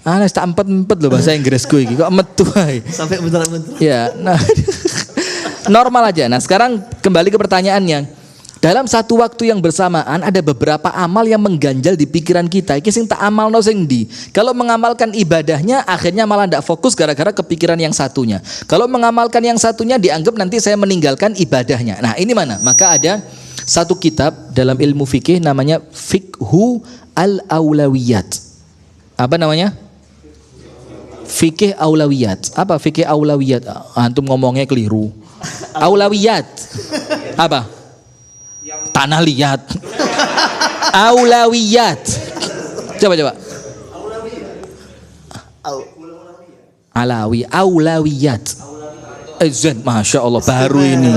Tak empet loh bahasa Inggrisku ini kok metu ae. Sampai bentar-bentar. Ya, nah normal aja. Nah sekarang kembali ke pertanyaannya. Dalam satu waktu yang bersamaan ada beberapa amal yang mengganjal di pikiran kita. Iki sing tak amalno sing ndi. Kalau mengamalkan ibadahnya akhirnya malah tidak fokus gara-gara kepikiran yang satunya. Kalau mengamalkan yang satunya dianggap nanti saya meninggalkan ibadahnya. Nah ini mana? Maka ada satu kitab dalam ilmu fikih namanya Fiqhu al-Aulawiyat. Apa namanya? Fikih aulawiyat. Apa fikih aulawiyat? Antum ngomongnya keliru. Aulawiyat. Apa? Tanah liat. Aulawiyat. Coba. Aulawiyat. Zen, masya Allah baru ini.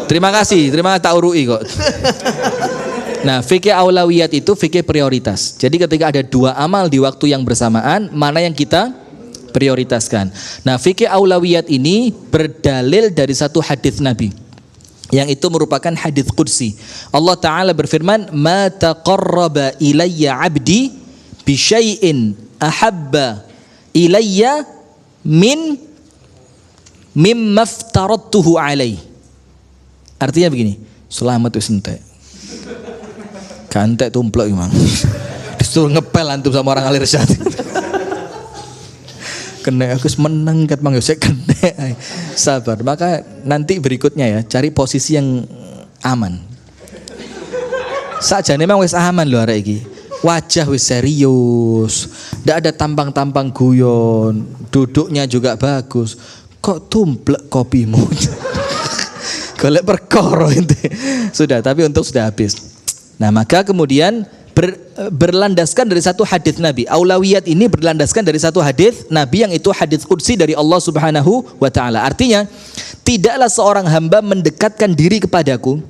Terima kasih tak urui kok. Nah, fikih aulawiyat itu fikih prioritas. Jadi ketika ada dua amal di waktu yang bersamaan, mana yang kita prioritaskan. Nah, fikih aulawiyat ini berdalil dari satu hadis Nabi. Yang itu merupakan hadis qudsi. Allah Ta'ala berfirman, "Ma taqarraba ilayya 'abdi bi syai'in ahabba ilayya mimma aftaradtuhu alaih." Artinya begini, selamat wis entek. Kantek tumplek memang. Disuruh ngepel antum sama orang alir syat. Kena aku menang kat mang saya kena. Sabar. Maka nanti berikutnya ya, cari posisi yang aman. Sakjane memang wis aman lho arek iki. Wajah wis serius. Ndak ada tampang-tampang guyon, duduknya juga bagus. Kok tumplek kopimu? Golek perkara ente. Sudah, tapi untuk sudah habis. Nah maka kemudian berlandaskan dari satu hadis Nabi. Aulawiyat ini berlandaskan dari satu hadis Nabi yang itu hadis qudsi dari Allah Subhanahu wa Ta'ala. Artinya tidaklah seorang hamba mendekatkan diri kepadaku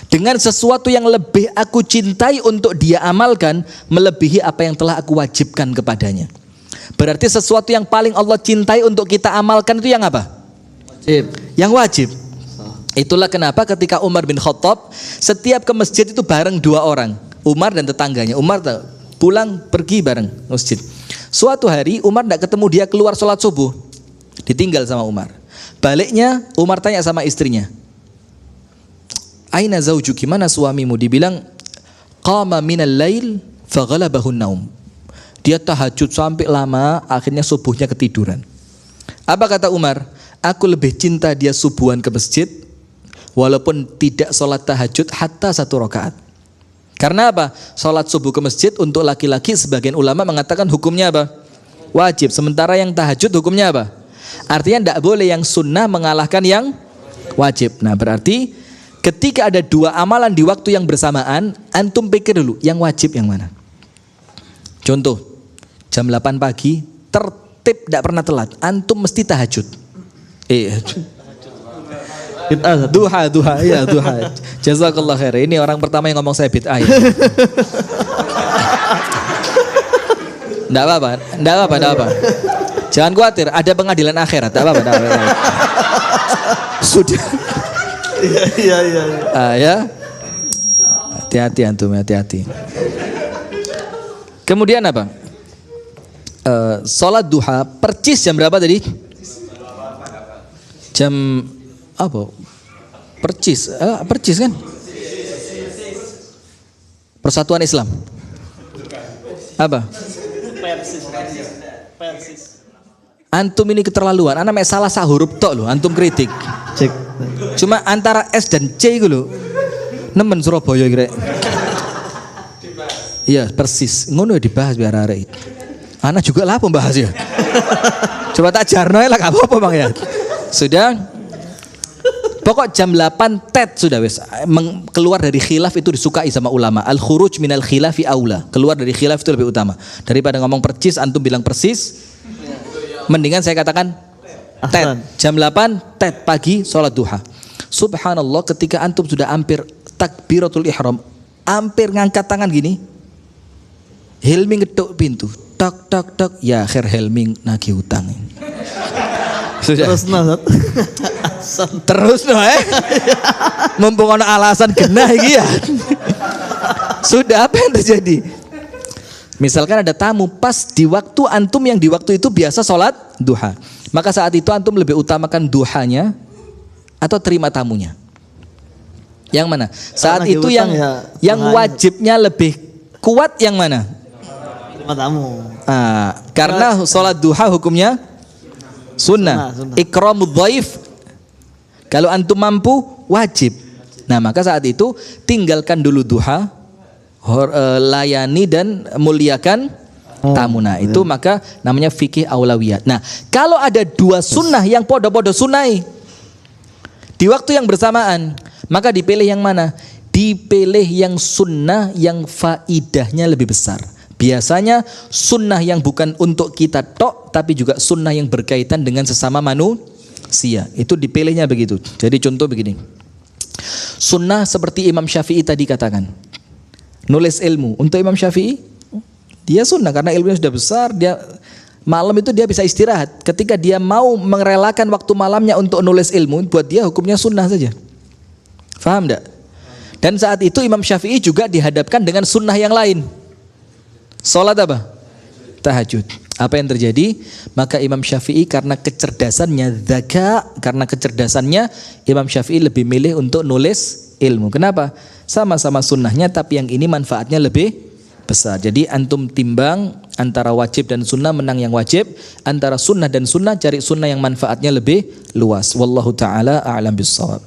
dengan sesuatu yang lebih aku cintai untuk dia amalkan melebihi apa yang telah aku wajibkan kepadanya. Berarti sesuatu yang paling Allah cintai untuk kita amalkan itu yang apa? Wajib. Yang wajib. Itulah kenapa ketika Umar bin Khattab setiap ke masjid itu bareng dua orang, Umar dan tetangganya. Umar pulang pergi bareng masjid. Suatu hari Umar tidak ketemu, dia keluar sholat subuh, ditinggal sama Umar. Baliknya Umar tanya sama istrinya, "Aina zaujuki, mana suamimu?" Dibilang, "Qama minal lail faghalabahun naum." Dia tahajud sampai lama, akhirnya subuhnya ketiduran. Apa kata Umar? "Aku lebih cinta dia subuhan ke masjid walaupun tidak sholat tahajud hatta 1 rakaat." Karena apa? Sholat subuh ke masjid untuk laki-laki sebagian ulama mengatakan hukumnya apa? Wajib. Sementara yang tahajud hukumnya apa? Artinya tidak boleh yang sunnah mengalahkan yang wajib. Nah berarti ketika ada dua amalan di waktu yang bersamaan, antum pikir dulu yang wajib yang mana. Contoh, jam 8 pagi tertib tidak pernah telat, antum mesti tahajud. Duha. Jazakallah khair. Ini orang pertama yang ngomong saya bid'ah ya. Enggak apa-apa. Jangan khawatir, ada pengadilan akhirat. Enggak apa-apa. Sudah. Iya. Ya. Hati-hati antum, hati-hati. Kemudian apa? Sholat duha percis jam berapa tadi? Jam apa? Percis kan? Persatuan Islam. Apa? Antum ini keterlaluan. Anak mek salah sak huruf tok lho, antum kritik. Cek. Cuma antara S dan C iku lho. Nemen Surabaya iki rek. Iya, persis. Ngono ya dibahas biar arek. Anak juga lah pembahas ya. Coba tak jarno lah gak apa-apa Bang ya. Sudah. Pokok jam 8 tet sudah wes. Keluar dari khilaf itu disukai sama ulama. Al khuruj minal khilafi aula. Keluar dari khilaf itu lebih utama. Daripada ngomong percis antum bilang persis. Mendingan saya katakan tet. Jam 8 tet pagi sholat duha. Subhanallah ketika antum sudah hampir takbiratul ihram, hampir ngangkat tangan gini. Helmi ngetuk pintu. Tak tak tak. Ya akhir Helmi nagih utang. Sudah. Terus no mumpung ada alasan genah iki ya. Sudah, apa yang terjadi? Misalkan ada tamu pas di waktu antum yang di waktu itu biasa sholat duha, maka saat itu antum lebih utamakan duhanya atau terima tamunya? Yang mana? Saat itu yang wajibnya lebih kuat yang mana? Terima tamu. Karena sholat duha hukumnya sunnah. Ikramud dhaif. Kalau antum mampu wajib. Nah maka saat itu tinggalkan dulu duha, layani dan muliakan tamu. Nah itu maka namanya fikih aulawiyat. Nah kalau ada dua sunnah yang podo-podo sunai di waktu yang bersamaan, maka dipilih yang mana? Dipilih yang sunnah yang faidahnya lebih besar. Biasanya sunnah yang bukan untuk kita tok, tapi juga sunnah yang berkaitan dengan sesama manusia. Itu dipilihnya begitu. Jadi contoh begini. Sunnah seperti Imam Syafi'i tadi katakan. Nulis ilmu. Untuk Imam Syafi'i, dia sunnah karena ilmunya sudah besar. Dia malam itu dia bisa istirahat. Ketika dia mau merelakan waktu malamnya untuk nulis ilmu, buat dia hukumnya sunnah saja. Faham enggak? Dan saat itu Imam Syafi'i juga dihadapkan dengan sunnah yang lain. Salat apa? Tahajud. Apa yang terjadi? Maka Imam Syafi'i karena kecerdasannya, karena kecerdasannya Imam Syafi'i lebih milih untuk nulis ilmu. Kenapa? Sama-sama sunnahnya tapi yang ini manfaatnya lebih besar. Jadi antum timbang antara wajib dan sunnah, menang yang wajib. Antara sunnah dan sunnah cari sunnah yang manfaatnya lebih luas. Wallahu ta'ala a'lam bissawab.